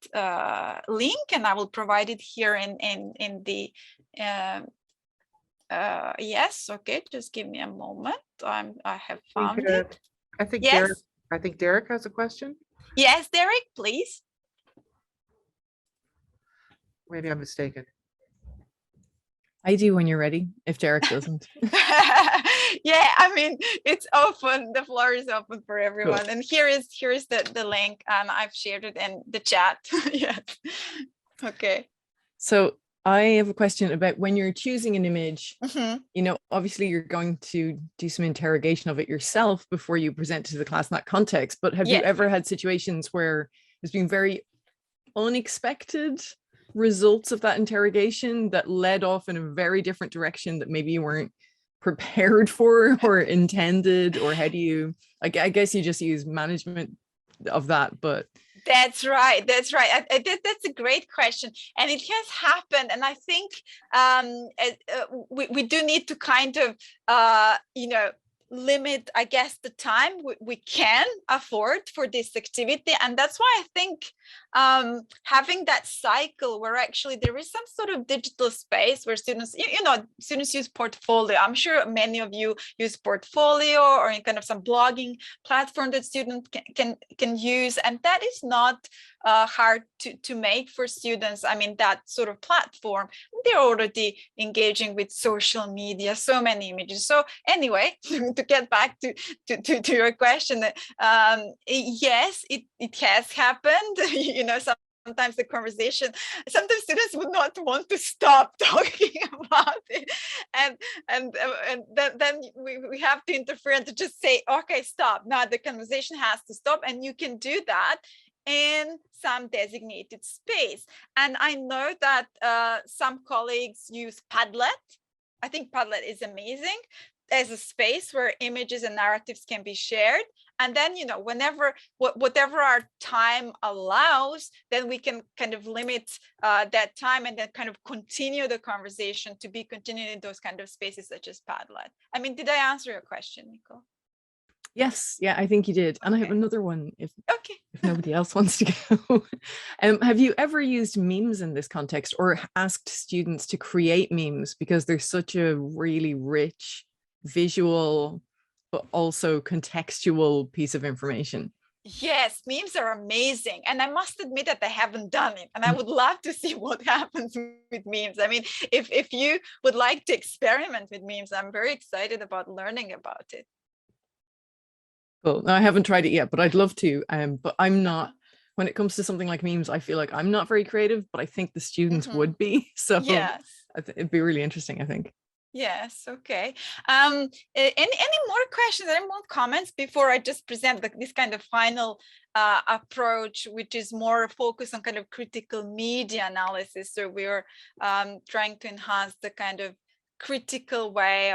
link, and I will provide it here in the yes. Okay, just give me a moment. I have found it.
I think
yes.
Derek has a question.
Yes, Derek, please.
Maybe I'm mistaken.
I do when you're ready, if Derek doesn't.
Yeah, it's open. The floor is open for everyone. Cool. And here is the link, and I've shared it in the chat. Yes. Okay.
So I have a question about when you're choosing an image, obviously you're going to do some interrogation of it yourself before you present to the class in that context. But have you ever had situations where there's been very unexpected results of that interrogation that led off in a very different direction that maybe you weren't prepared for or intended? Or how do you, I guess you just use management of that, but
that's right. That's a great question, and it has happened. And I think we do need to kind of limit, I guess, the time we can afford for this activity. And that's why I think having that cycle where actually there is some sort of digital space where students, students use Portfolio. I'm sure many of you use Portfolio, or in kind of some blogging platform that students can use. And that is not hard to make for students. That sort of platform, they're already engaging with social media, so many images. So anyway, to get back to your question, yes, it has happened. Sometimes the conversation, sometimes students would not want to stop talking about it, and then we have to interfere and to just say, okay, stop. Now the conversation has to stop, and you can do that in some designated space. And I know that some colleagues use Padlet. I think Padlet is amazing as a space where images and narratives can be shared. And then, whatever our time allows, then we can kind of limit that time and then kind of continue the conversation to be continued in those kind of spaces such as Padlet. Did I answer your question, Nicole?
Yes, yeah, I think you did. And okay. I have another one if nobody else wants to go. Have you ever used memes in this context, or asked students to create memes, because they're such a really rich visual but also contextual piece of information?
Yes, memes are amazing. And I must admit that I haven't done it. And I would love to see what happens with memes. If you would like to experiment with memes, I'm very excited about learning about it.
Cool. No, I haven't tried it yet, but I'd love to. But I'm not, when it comes to something like memes, I feel like I'm not very creative, but I think the students would be. So
yes,
it'd be really interesting, I think.
Yes, okay. Any more questions, any more comments before I just present this kind of final approach, which is more focused on kind of critical media analysis. So we're trying to enhance the kind of critical way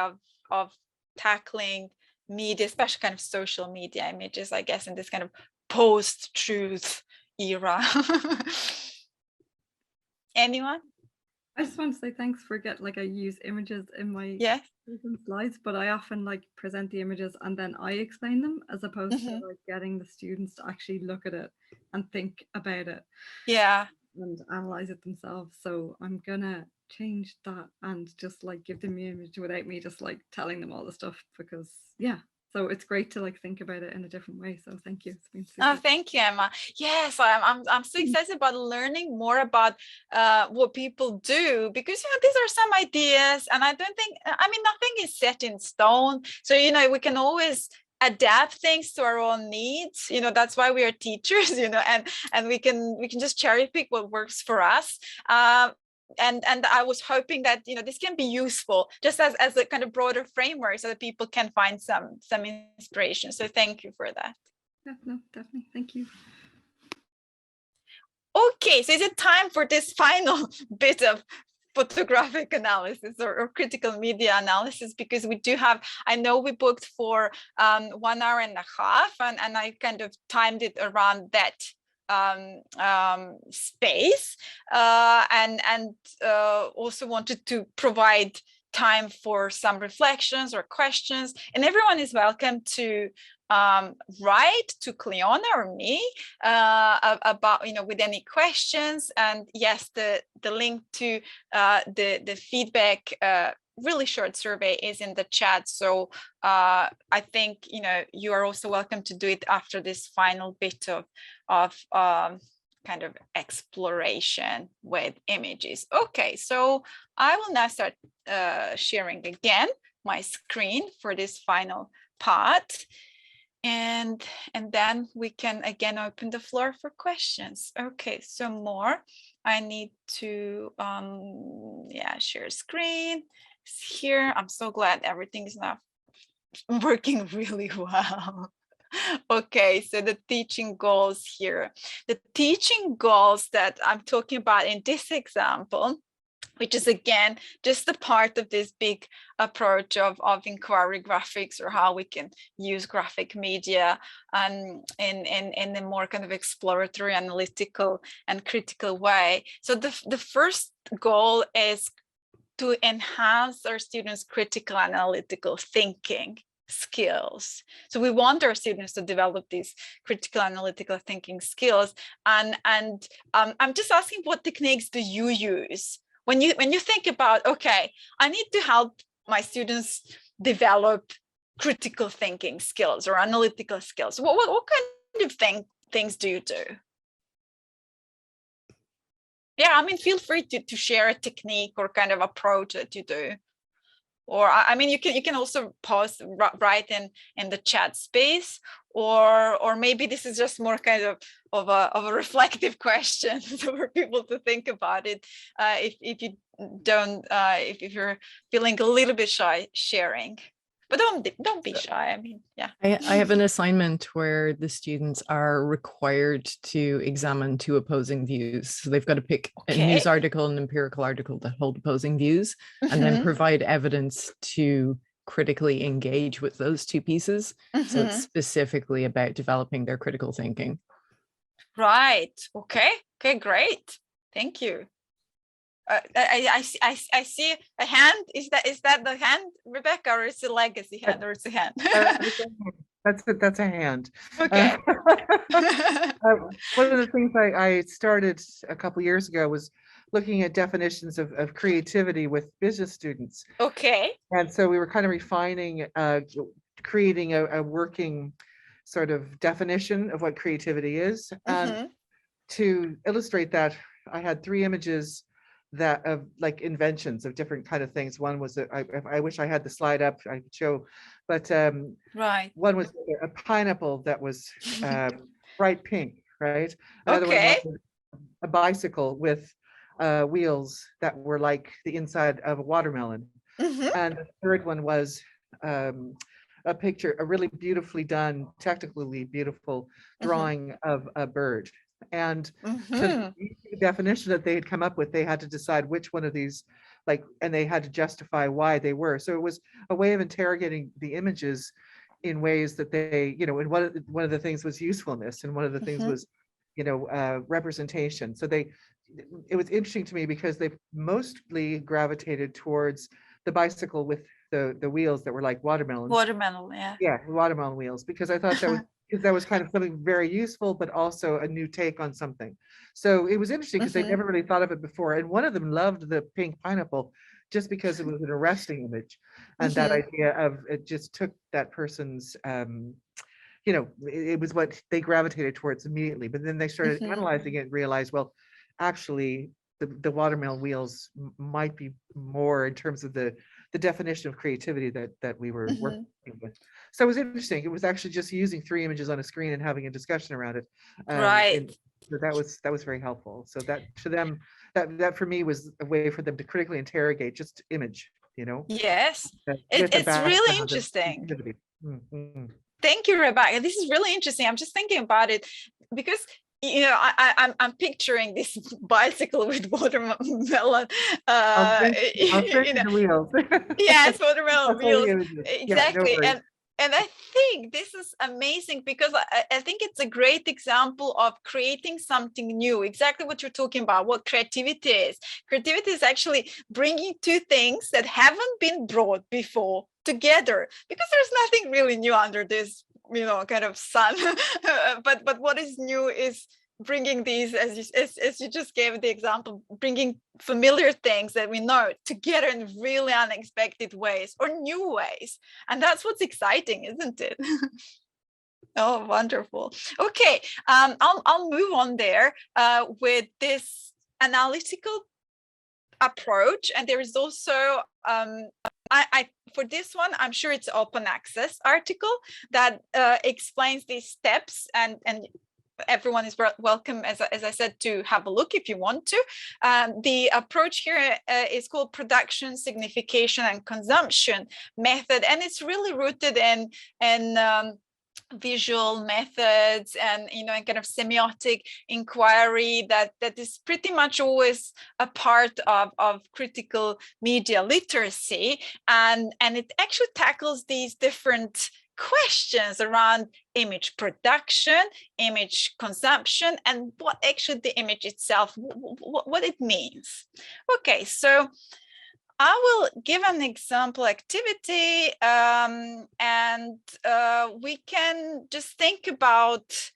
of tackling media, especially kind of social media images, I guess, in this kind of post-truth era. Anyone?
I just want to say thanks for I use images in my slides, but I often present the images and then I explain them, as opposed to getting the students to actually look at it and think about it.
Yeah.
And analyze it themselves. So I'm gonna change that and just give them the image without me just telling them all the stuff, because so it's great to think about it in a different way. So thank you. It's been super.
Oh, thank you, Emma. Yes, I'm so excited about learning more about what people do, because these are some ideas, and I don't think, I mean, nothing is set in stone. So we can always adapt things to our own needs. That's why we are teachers. And we can just cherry pick what works for us. And I was hoping that this can be useful just as a kind of broader framework, so that people can find some inspiration. So thank you for that.
Yeah, no, definitely. Thank you.
Okay, so is it time for this final bit of photographic analysis or critical media analysis? Because we do have, I know we booked for 1 hour and a half, and I kind of timed it around that space, and also wanted to provide time for some reflections or questions, and everyone is welcome to write to Cleona or me about with any questions. And yes, the link to the feedback really short survey is in the chat. So I think you are also welcome to do it after this final bit of kind of exploration with images. Okay, so I will now start sharing again my screen for this final part, and then we can again open the floor for questions. Okay, so more. I need to share screen. It's here. I'm so glad everything is now working really well. Okay, so the teaching goals here. The teaching goals that I'm talking about in this example, which is again just a part of this big approach of inquiry graphics, or how we can use graphic media in a more kind of exploratory, analytical and critical way. So the first goal is to enhance our students' critical analytical thinking skills. So we want our students to develop these critical analytical thinking skills. And I'm just asking, what techniques do you use when you think about, okay, I need to help my students develop critical thinking skills or analytical skills? What kind of things do you do? Yeah, I mean, feel free to share a technique or kind of approach that you do. Or I mean, you can also post right in the chat space, or maybe this is just more kind of a reflective question for people to think about it. If you don't, if you're feeling a little bit shy sharing. But don't be shy. I mean, yeah.
I have an assignment where the students are required to examine two opposing views. So they've got to pick a news article and an empirical article that hold opposing views, and then provide evidence to critically engage with those two pieces. So it's specifically about developing their critical thinking.
Right. Okay, great. Thank you. I see a hand. Is that the hand, Rebecca, or is it a legacy hand, or it's a hand?
That's a hand.
Okay.
One of the things I started a couple years ago was looking at definitions of creativity with business students.
Okay.
And so we were kind of refining, creating a working sort of definition of what creativity is. And to illustrate that, I had 3 images that of like inventions of different kind of things. One was that I wish I had the slide up, I could show, but
right.
One was a pineapple that was bright pink, right? Another one was a bicycle with wheels that were like the inside of a watermelon. And the third one was a picture, a really beautifully done, technically beautiful drawing of a bird. And so the definition that they had come up with, they had to decide which one of these, like, and they had to justify why they were. So it was a way of interrogating the images in ways that they, you know, and one of the things was usefulness, and one of the things was, you know, representation. So it was interesting to me because they mostly gravitated towards the bicycle with the wheels that were like watermelons.
Watermelon, yeah.
Yeah, watermelon wheels, because I thought that was kind of something very useful, but also a new take on something. So it was interesting because they never really thought of it before. And one of them loved the pink pineapple just because it was an arresting image. And that idea of it just took that person's, you know, it was what they gravitated towards immediately. But then they started analyzing it and realized, well, actually, the watermelon wheels might be more in terms of the definition of creativity that we were working with. So it was interesting. It was actually just using 3 images on a screen and having a discussion around it.
Right.
So that was very helpful. So that to them, that for me was a way for them to critically interrogate just image, you know?
Yes, it's really interesting. Thank you, Rebecca. This is really interesting. I'm just thinking about it because, you know, I'm picturing this bicycle with watermelon.
I'll you know, the wheels.
Yes, watermelon wheels. Exactly.
Yeah, no
and I think this is amazing because I think it's a great example of creating something new. Exactly what you're talking about, what creativity is. Creativity is actually bringing two things that haven't been brought before together, because there's nothing really new under this, you know, kind of sun. but what is new is bringing these, as you just gave the example, bringing familiar things that we know together in really unexpected ways or new ways. And that's what's exciting, isn't it? Oh, wonderful. Okay, I'll move on there with this analytical approach. And there is also, for this one, I'm sure it's open access article that explains these steps, and everyone is welcome, as I said, to have a look if you want to. The approach here is called production, signification, and consumption method, and it's really rooted in visual methods and, you know, and kind of semiotic inquiry that is pretty much always a part of critical media literacy, and it actually tackles these different questions around image production, image consumption, and what actually the image itself, what it means. Okay, so I will give an example activity, and we can just think about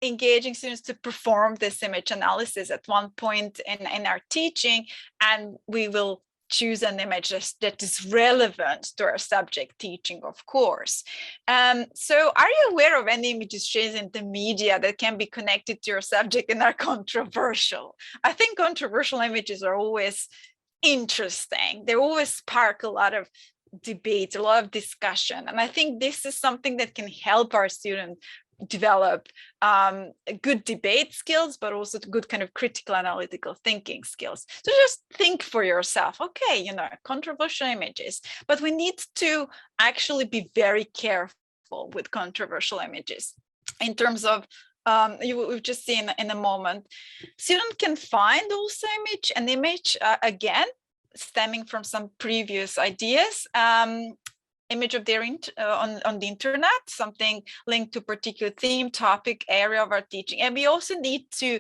engaging students to perform this image analysis at one point in our teaching, and we will choose an image that is relevant to our subject teaching, of course. So are you aware of any images shared in the media that can be connected to your subject and are controversial? I think controversial images are always interesting. They always spark a lot of debate, a lot of discussion. And I think this is something that can help our students develop good debate skills, but also good kind of critical analytical thinking skills. So just think for yourself, okay, you know, controversial images, but we need to actually be very careful with controversial images in terms of we've just seen in a moment, students can find also an image again, stemming from some previous ideas, image of their on the internet, something linked to a particular theme, topic, area of our teaching. And we also need to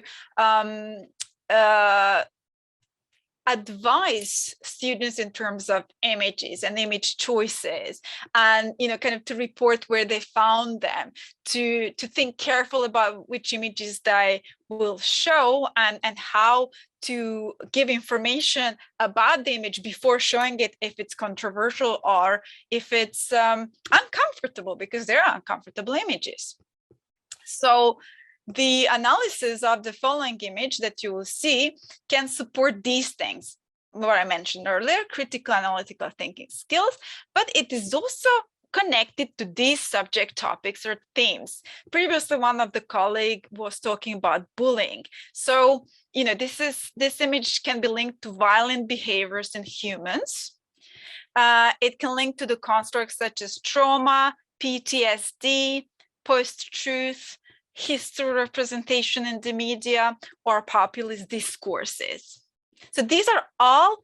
advise students in terms of images and image choices, and, you know, kind of to report where they found them, to think careful about which images they will show, and how to give information about the image before showing it, if it's controversial or if it's uncomfortable, because there are uncomfortable images. So the analysis of the following image that you will see can support these things, what I mentioned earlier, critical analytical thinking skills, but it is also connected to these subject topics or themes. Previously, one of the colleagues was talking about bullying. So, you know, this image can be linked to violent behaviors in humans. It can link to the constructs such as trauma, PTSD, post-truth, history representation in the media, or populist discourses. So these are all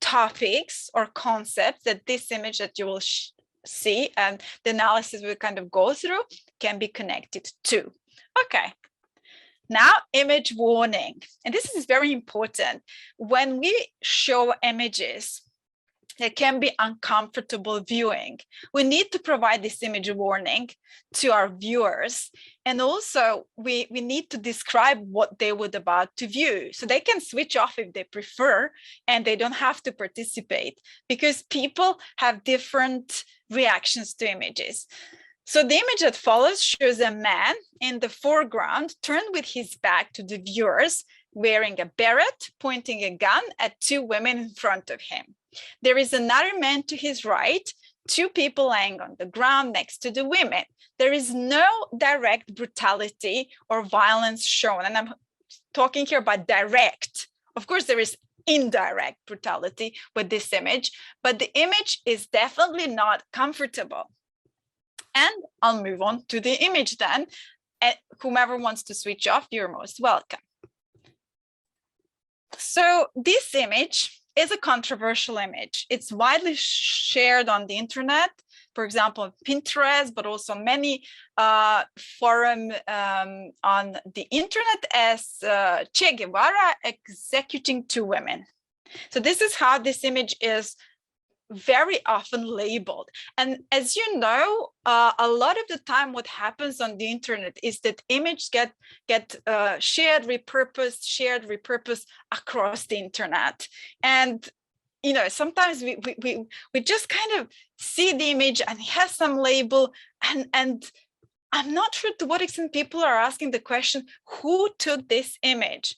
topics or concepts that this image that you will see and the analysis we kind of go through can be connected to. Okay, now image warning. And this is very important. When we show images, it can be uncomfortable viewing. We need to provide this image warning to our viewers. And also we need to describe what they would about to view. So they can switch off if they prefer, and they don't have to participate because people have different reactions to images. So the image that follows shows a man in the foreground turned with his back to the viewers, wearing a beret, pointing a gun at two women in front of him. There is another man to his right, two people laying on the ground next to the women. There is no direct brutality or violence shown. And I'm talking here about direct. Of course, there is indirect brutality with this image, but the image is definitely not comfortable. And I'll move on to the image then. Whomever wants to switch off, you're most welcome. So this image is a controversial image. It's widely shared on the internet, for example, Pinterest, but also many forums on the internet as Che Guevara executing two women. So this is how this image is very often labeled. And as you know, a lot of the time what happens on the internet is that images get shared, repurposed across the internet. And you know, sometimes we just kind of see the image and it has some label, and I'm not sure to what extent people are asking the question, who took this image?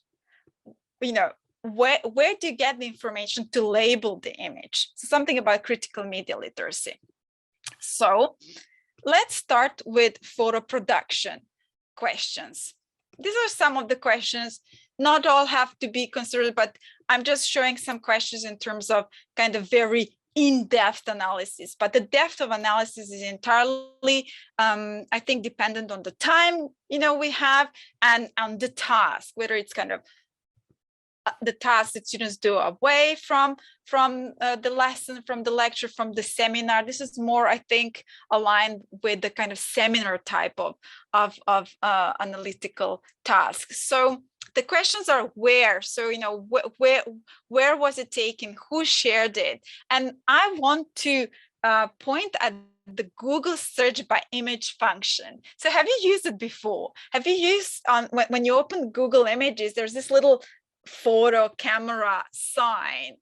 You know, where do you get the information to label the image? So something about critical media literacy. So let's start with photo production questions. These are some of the questions. Not all have to be considered, but I'm just showing some questions in terms of kind of very in-depth analysis. But the depth of analysis is entirely, I think, dependent on the time, you know, we have and on the task, whether it's kind of the task that students do away from the lesson, from the lecture, from the seminar. This is more, I think, aligned with the kind of seminar type of analytical tasks. So the questions are where, so, you know, where was it taken, who shared it? And I want to point at the Google search by image function. So have you used it before? Have you used, when you open Google Images, there's this little photo camera sign,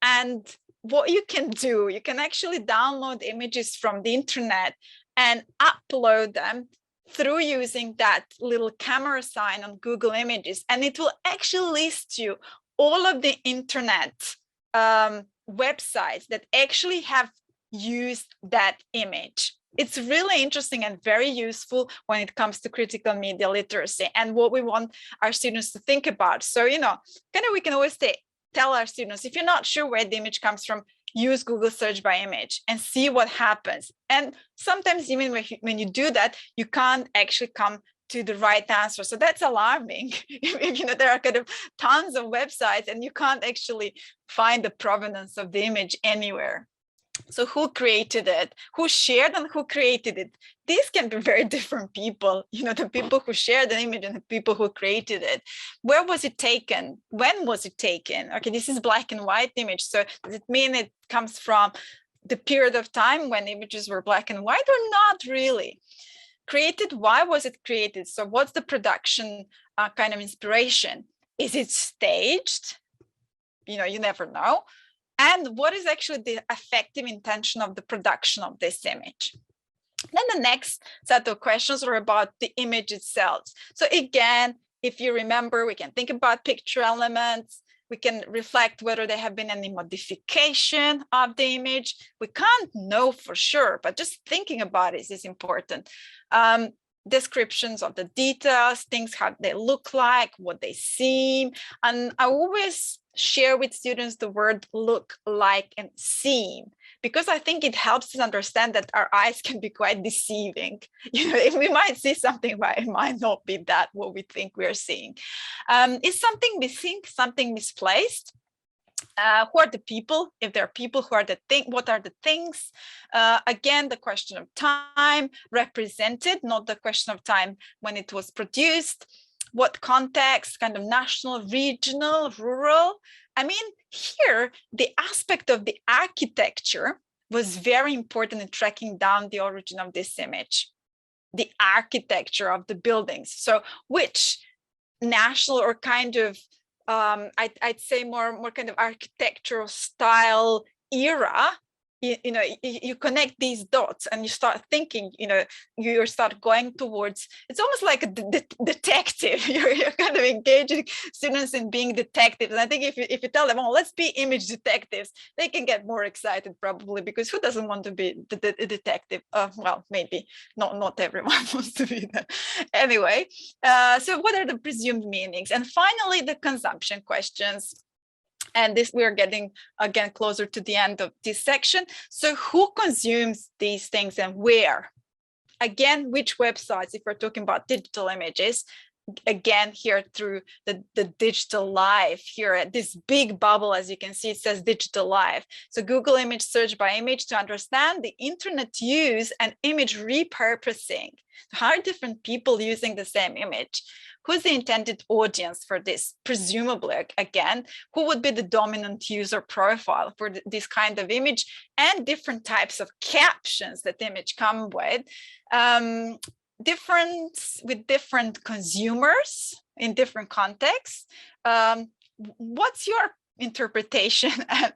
and what you can do, you can actually download images from the internet and upload them through using that little camera sign on Google Images, and it will actually list you all of the internet websites that actually have used that image. It's really interesting and very useful when it comes to critical media literacy and what we want our students to think about. So, you know, kind of we can always tell our students, if you're not sure where the image comes from, use Google search by image and see what happens. And sometimes even when you do that, you can't actually come to the right answer. So that's alarming. You know, there are kind of tons of websites and you can't actually find the provenance of the image anywhere. So who created it, who shared and who created it? These can be very different people, you know, the people who shared the image and the people who created it. Where was it taken? When was it taken? Okay, this is black and white image. So does it mean it comes from the period of time when images were black and white, or not really? Created, why was it created? So what's the production kind of inspiration? Is it staged? You know, you never know. And what is actually the effective intention of the production of this image? Then the next set of questions are about the image itself. So again, if you remember, we can think about picture elements. We can reflect whether there have been any modification of the image. We can't know for sure, but just thinking about it is important. Descriptions of the details, things how they look like, what they seem. And I always share with students the word look, like, and seem, because I think it helps us understand that our eyes can be quite deceiving. You know, if we might see something, but it might not be that what we think we're seeing. Is something missing, something misplaced? Who are the people? If there are people, who are the thing? What are the things? Again, the question of time represented, not the question of time when it was produced. What context, kind of national, regional, rural? I mean, here, the aspect of the architecture was very important in tracking down the origin of this image, the architecture of the buildings. So which national or kind of, I'd say more kind of architectural style era, you know, you connect these dots and you start thinking, you know, you start going towards, it's almost like a detective. You're kind of engaging students in being detectives. And I think if you tell them, oh, let's be image detectives, they can get more excited probably, because who doesn't want to be the detective? Well, maybe not everyone wants to be that. Anyway, so what are the presumed meanings? And finally, the consumption questions. And this, we're getting again closer to the end of this section. So who consumes these things and where? Again, which websites, if we're talking about digital images, again, here through the digital live, here at this big bubble, as you can see, it says digital live. So Google image search by image to understand the internet use and image repurposing. How are different people using the same image? Who's the intended audience for this? Presumably, again, who would be the dominant user profile for this kind of image, and different types of captions that the image come with. Different consumers in different contexts. What's your interpretation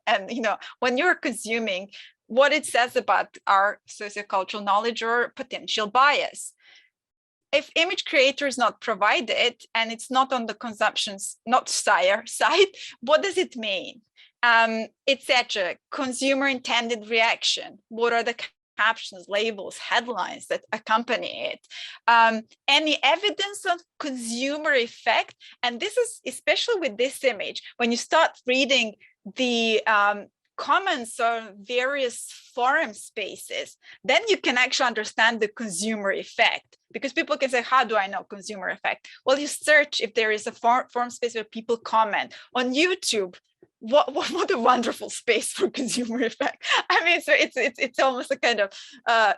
and you know, when you're consuming, what it says about our sociocultural knowledge or potential bias? If image creator is not provided and it's not on the consumption's side, what does it mean? Etc. Consumer intended reaction. What are the captions, labels, headlines that accompany it? Any evidence of consumer effect? And this is especially with this image, when you start reading the comments on various forum spaces, then you can actually understand the consumer effect. Because people can say, how do I know consumer effect? Well, you search if there is a forum space where people comment. On YouTube, what a wonderful space for consumer effect. I mean, so it's almost a kind of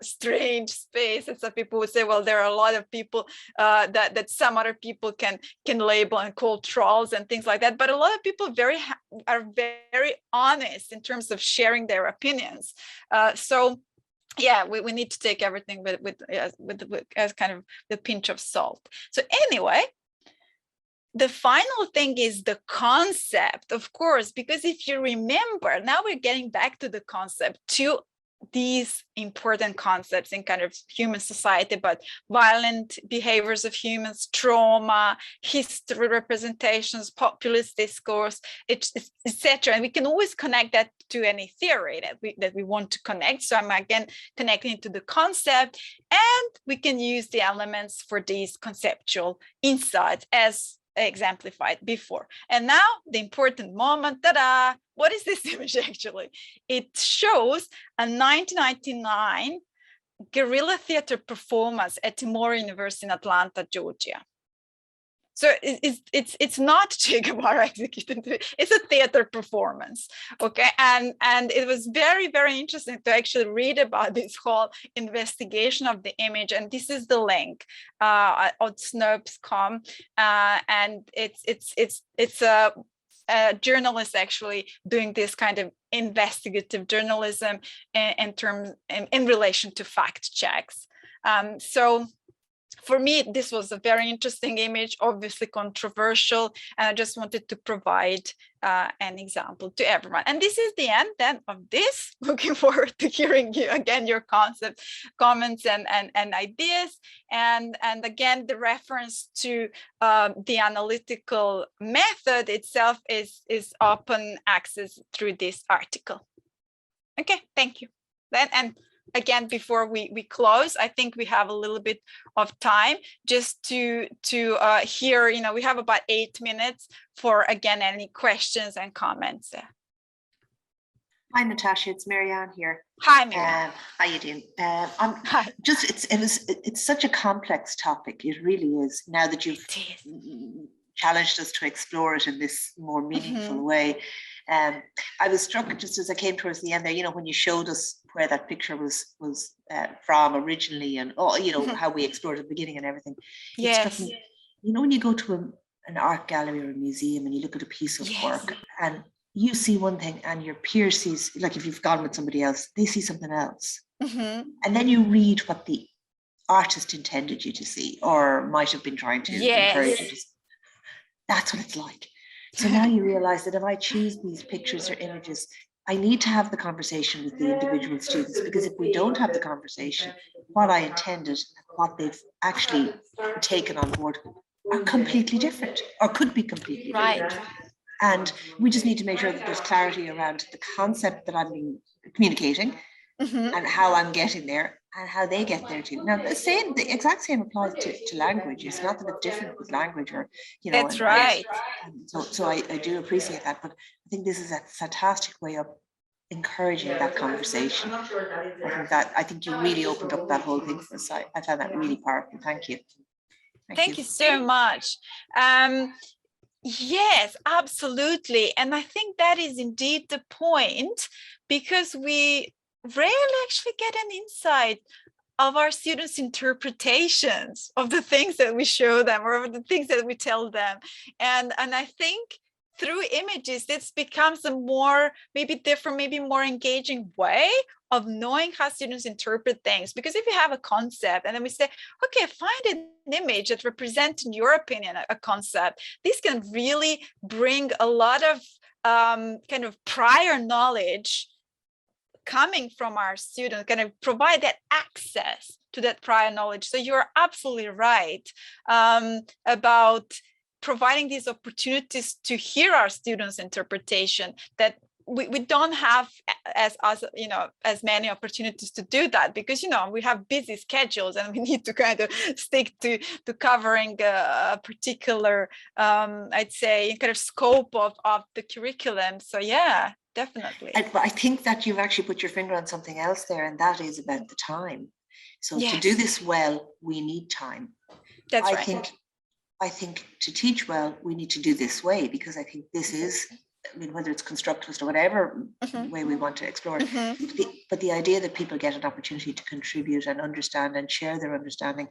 strange space. And some people would say, well, there are a lot of people that some other people can label and call trolls and things like that. But a lot of people are very honest in terms of sharing their opinions. So yeah, we need to take everything with as kind of the pinch of salt. So anyway, the final thing is the concept, of course, because if you remember, now we're getting back to the concept, to these important concepts in kind of human society, but violent behaviors of humans, trauma, history representations, populist discourse, etc. And we can always connect that to any theory that we want to connect. So I'm again connecting to the concept, and we can use the elements for these conceptual insights as exemplified before. And now the important moment, ta-da! What is this image actually? It shows a 1999 guerrilla theater performance at Emory University in Atlanta, Georgia. So it's not Che Guevara executed, it's a theater performance, okay? And it was very, very interesting to actually read about this whole investigation of the image. And this is the link on Snopes.com, and it's a journalist actually doing this kind of investigative journalism in relation to fact checks. So for me, this was a very interesting image, obviously controversial, and I just wanted to provide an example to everyone. And this is the end then of this. Looking forward to hearing you again, your concept, comments, and ideas. And again, the reference to the analytical method itself is open access through this article. Okay, thank you. Then and again, before we close, I think we have a little bit of time just to hear, you know, we have about 8 minutes for, again, any questions and comments.
Hi, Natasha, it's Marianne here.
Hi, Marianne.
How you doing?
Hi.
It's such a complex topic. It really is. Now that you've challenged us to explore it in this more meaningful way. I was struck just as I came towards the end there, you know, when you showed us where that picture was from originally, and you know, how we explored at the beginning and everything.
Yes.
Me, you know, when you go to an art gallery or a museum and you look at a piece of work and you see one thing and your peer sees, like if you've gone with somebody else, they see something else. And then you read what the artist intended you to see or might have been trying to encourage you to see. That's what it's like. So now you realize that if I choose these pictures or images, I need to have the conversation with the individual students, because if we don't have the conversation, what I intended, what they've actually taken on board are completely different, or could be completely different. And we just need to make sure that there's clarity around the concept that I'm communicating and how I'm getting there and how they get there too. Now, the exact same applies to language. It's not that it's different with language, or, you know.
That's right.
So I do appreciate that, but I think this is a fantastic way of encouraging that conversation. I think you really opened up that whole thing for us. I found that really powerful. Thank you.
Thank you so much. Yes, absolutely. And I think that is indeed the point, because we rarely actually get an insight of our students' interpretations of the things that we show them or of the things that we tell them. And I think through images, this becomes a more, maybe different, maybe more engaging way of knowing how students interpret things. Because if you have a concept and then we say, okay, find an image that represents, in your opinion, a concept, this can really bring a lot of kind of prior knowledge coming from our students, kind of provide that access to that prior knowledge. So you're absolutely right about providing these opportunities to hear our students' interpretation, that we don't have as you know, as many opportunities to do that, because, you know, we have busy schedules and we need to kind of stick to covering a particular I'd say kind of scope of the curriculum. So yeah, definitely.
I think that you've actually put your finger on something else there, and that is about the time. So to do this well, we need time.
That's right.
I think to teach well, we need to do this way, because I think this is, I mean, whether it's constructivist or whatever way we want to explore it, but the idea that people get an opportunity to contribute and understand and share their understanding,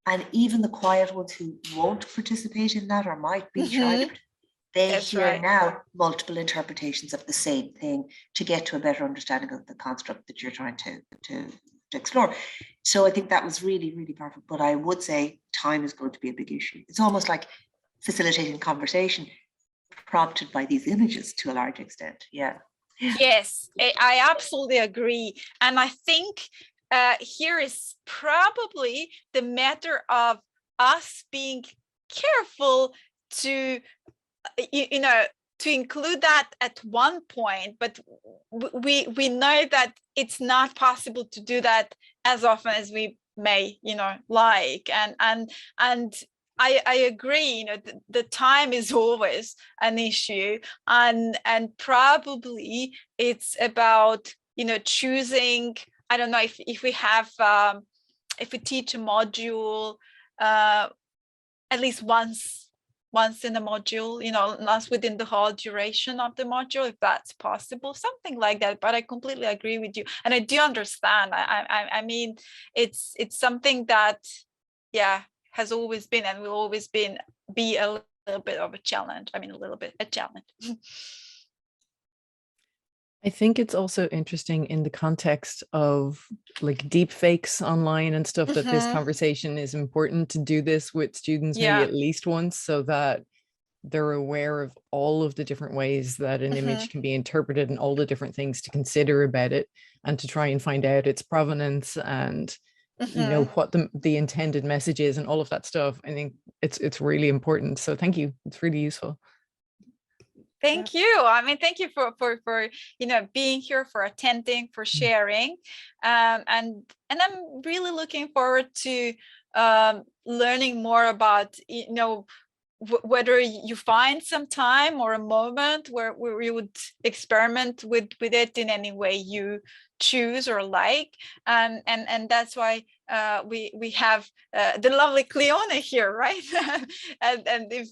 and even the quiet ones who won't participate in that or might be shy, they hear now multiple interpretations of the same thing to get to a better understanding of the construct that you're trying to explore. So I think that was really, really powerful. But I would say time is going to be a big issue. It's almost like facilitating conversation prompted by these images to a large extent. Yeah.
Yes, I absolutely agree. And I think here is probably the matter of us being careful to, you know, to include that at one point, but we know that it's not possible to do that as often as we may, you know, like, and I agree, you know, the time is always an issue, and probably it's about, you know, choosing, I don't know, if we have if we teach a module at least once in a module, you know, not within the whole duration of the module, if that's possible, something like that. But I completely agree with you, and I do understand. I mean, it's something that, yeah, has always been and will always be a little bit of a challenge. I mean, a little bit a challenge.
I think it's also interesting in the context of like deep fakes online and stuff that this conversation is important to do this with students maybe at least once, so that they're aware of all of the different ways that an image can be interpreted and all the different things to consider about it, and to try and find out its provenance and you know what the intended message is and all of that stuff. I think it's really important. So thank you. It's really useful.
Thank you. I mean, thank you for you know, being here, for attending, for sharing, and I'm really looking forward to learning more about, you know, whether you find some time or a moment where you would experiment with it in any way you choose or like, and that's why we have the lovely Cleona here, right? and if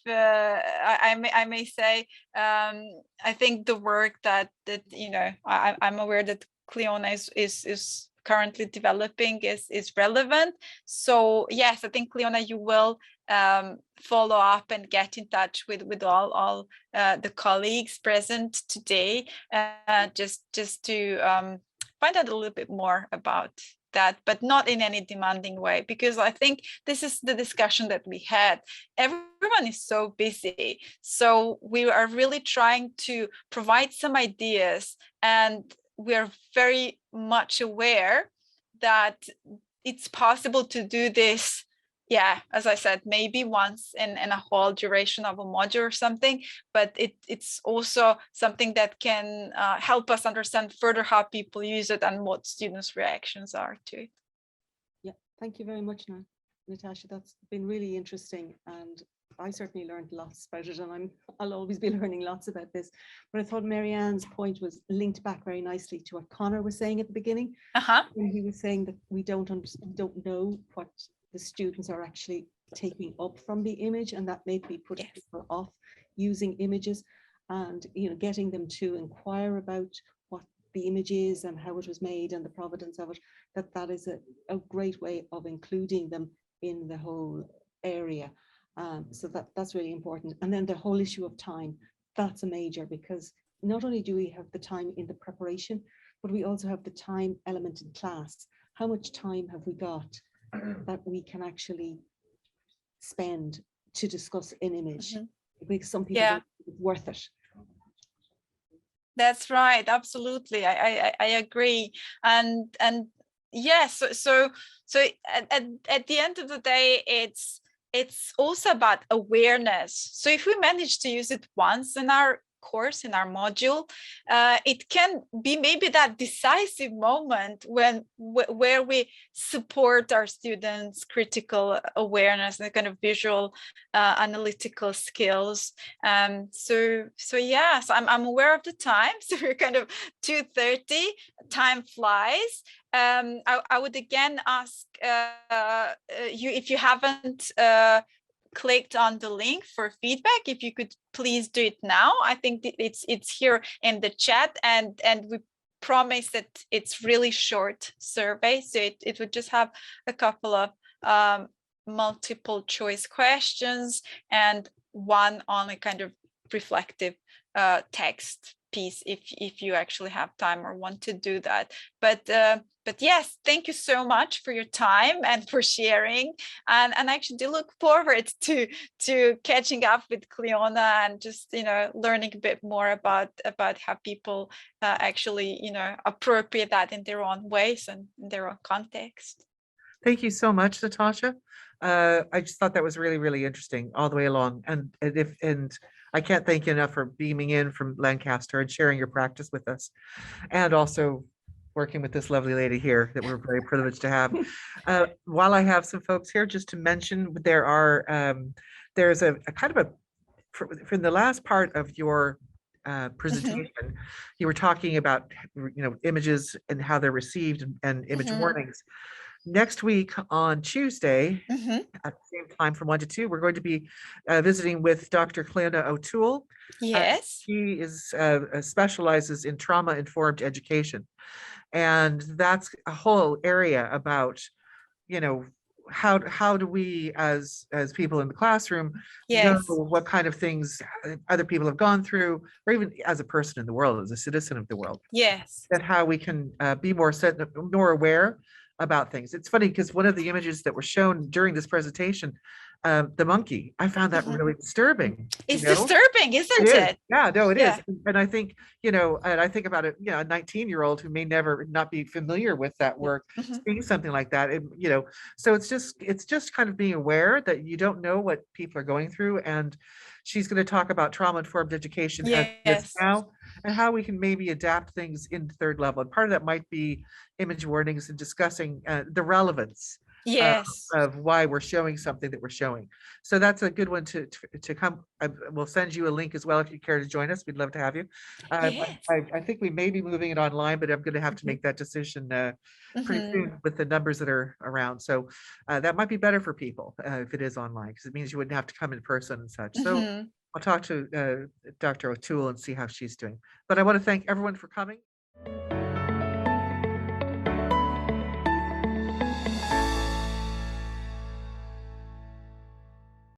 I may say, I think the work that you know, I'm aware that Cleona is currently developing is relevant. So yes, I think, Cleona, you will follow up and get in touch with all the colleagues present today, just to find out a little bit more about that, but not in any demanding way, because I think this is the discussion that we had. Everyone is so busy, so we are really trying to provide some ideas, and we are very much aware that it's possible to do this, as I said, maybe once in a whole duration of a module or something, but it's also something that can help us understand further how people use it and what students' reactions are to it.
Yeah, thank you very much, Natasha. That's been really interesting, and I certainly learned lots about it, and I'll always be learning lots about this. But I thought Marianne's point was linked back very nicely to what Connor was saying at the beginning. When he was saying that we don't know what the students are actually taking up from the image, and that may be put people off using images, and you know, getting them to inquire about what the image is and how it was made and the provenance of it, that is a great way of including them in the whole area. So that's really important. And then the whole issue of time, that's a major, because not only do we have the time in the preparation, but we also have the time element in class. How much time have we got that we can actually spend to discuss an image? Because some people think it's worth it.
That's right, absolutely. I agree. And yes, so at the end of the day, it's also about awareness. So if we manage to use it once in our course, in our module, it can be maybe that decisive moment where we support our students' critical awareness and kind of visual analytical skills. So yes, I'm aware of the time. So we're kind of 2:30. Time flies. I would again ask you, if you haven't clicked on the link for feedback, if you could please do it now. I think it's here in the chat, and we promise that it's really short survey, so it would just have a couple of multiple choice questions and one on a kind of reflective text piece, if you actually have time or want to do that. But yes, thank you so much for your time and for sharing, and I actually do look forward to catching up with Cleona and just, you know, learning a bit more about how people actually, you know, appropriate that in their own ways and in their own context.
Thank you so much, Natasha. I just thought that was really, really interesting all the way along, and I can't thank you enough for beaming in from Lancaster and sharing your practice with us, and also working with this lovely lady here that we're very privileged to have. While I have some folks here, just to mention, there's a kind of from the last part of your presentation, you were talking about, you know, images and how they're received and image warnings. Next week on Tuesday, at the same time from 1 to 2, we're going to be visiting with Dr. Cleona O'Toole.
Yes.
She specializes in trauma-informed education. And that's a whole area about, you know, how do we as people in the classroom know what kind of things other people have gone through, or even as a person in the world, as a citizen of the world? That how we can be more aware about things. It's funny because one of the images that were shown during this presentation, the monkey, I found that really disturbing.
It's disturbing, isn't it?
Yeah, no, it is. And I think, and I think about it, a 19-year-old who may never not be familiar with that work, seeing something like that, so it's just kind of being aware that you don't know what people are going through. And she's going to talk about trauma-informed education as it is now, and how we can maybe adapt things in third level. And part of that might be image warnings and discussing the relevance of why we're showing something that we're showing. So that's a good one to come. We'll send you a link as well if you care to join us. We'd love to have you. I think we may be moving it online, but I'm going to have to make that decision pretty soon with the numbers that are around. So that might be better for people if it is online, because it means you wouldn't have to come in person and such. So I'll talk to Dr. O'Toole and see how she's doing. But I want to thank everyone for coming.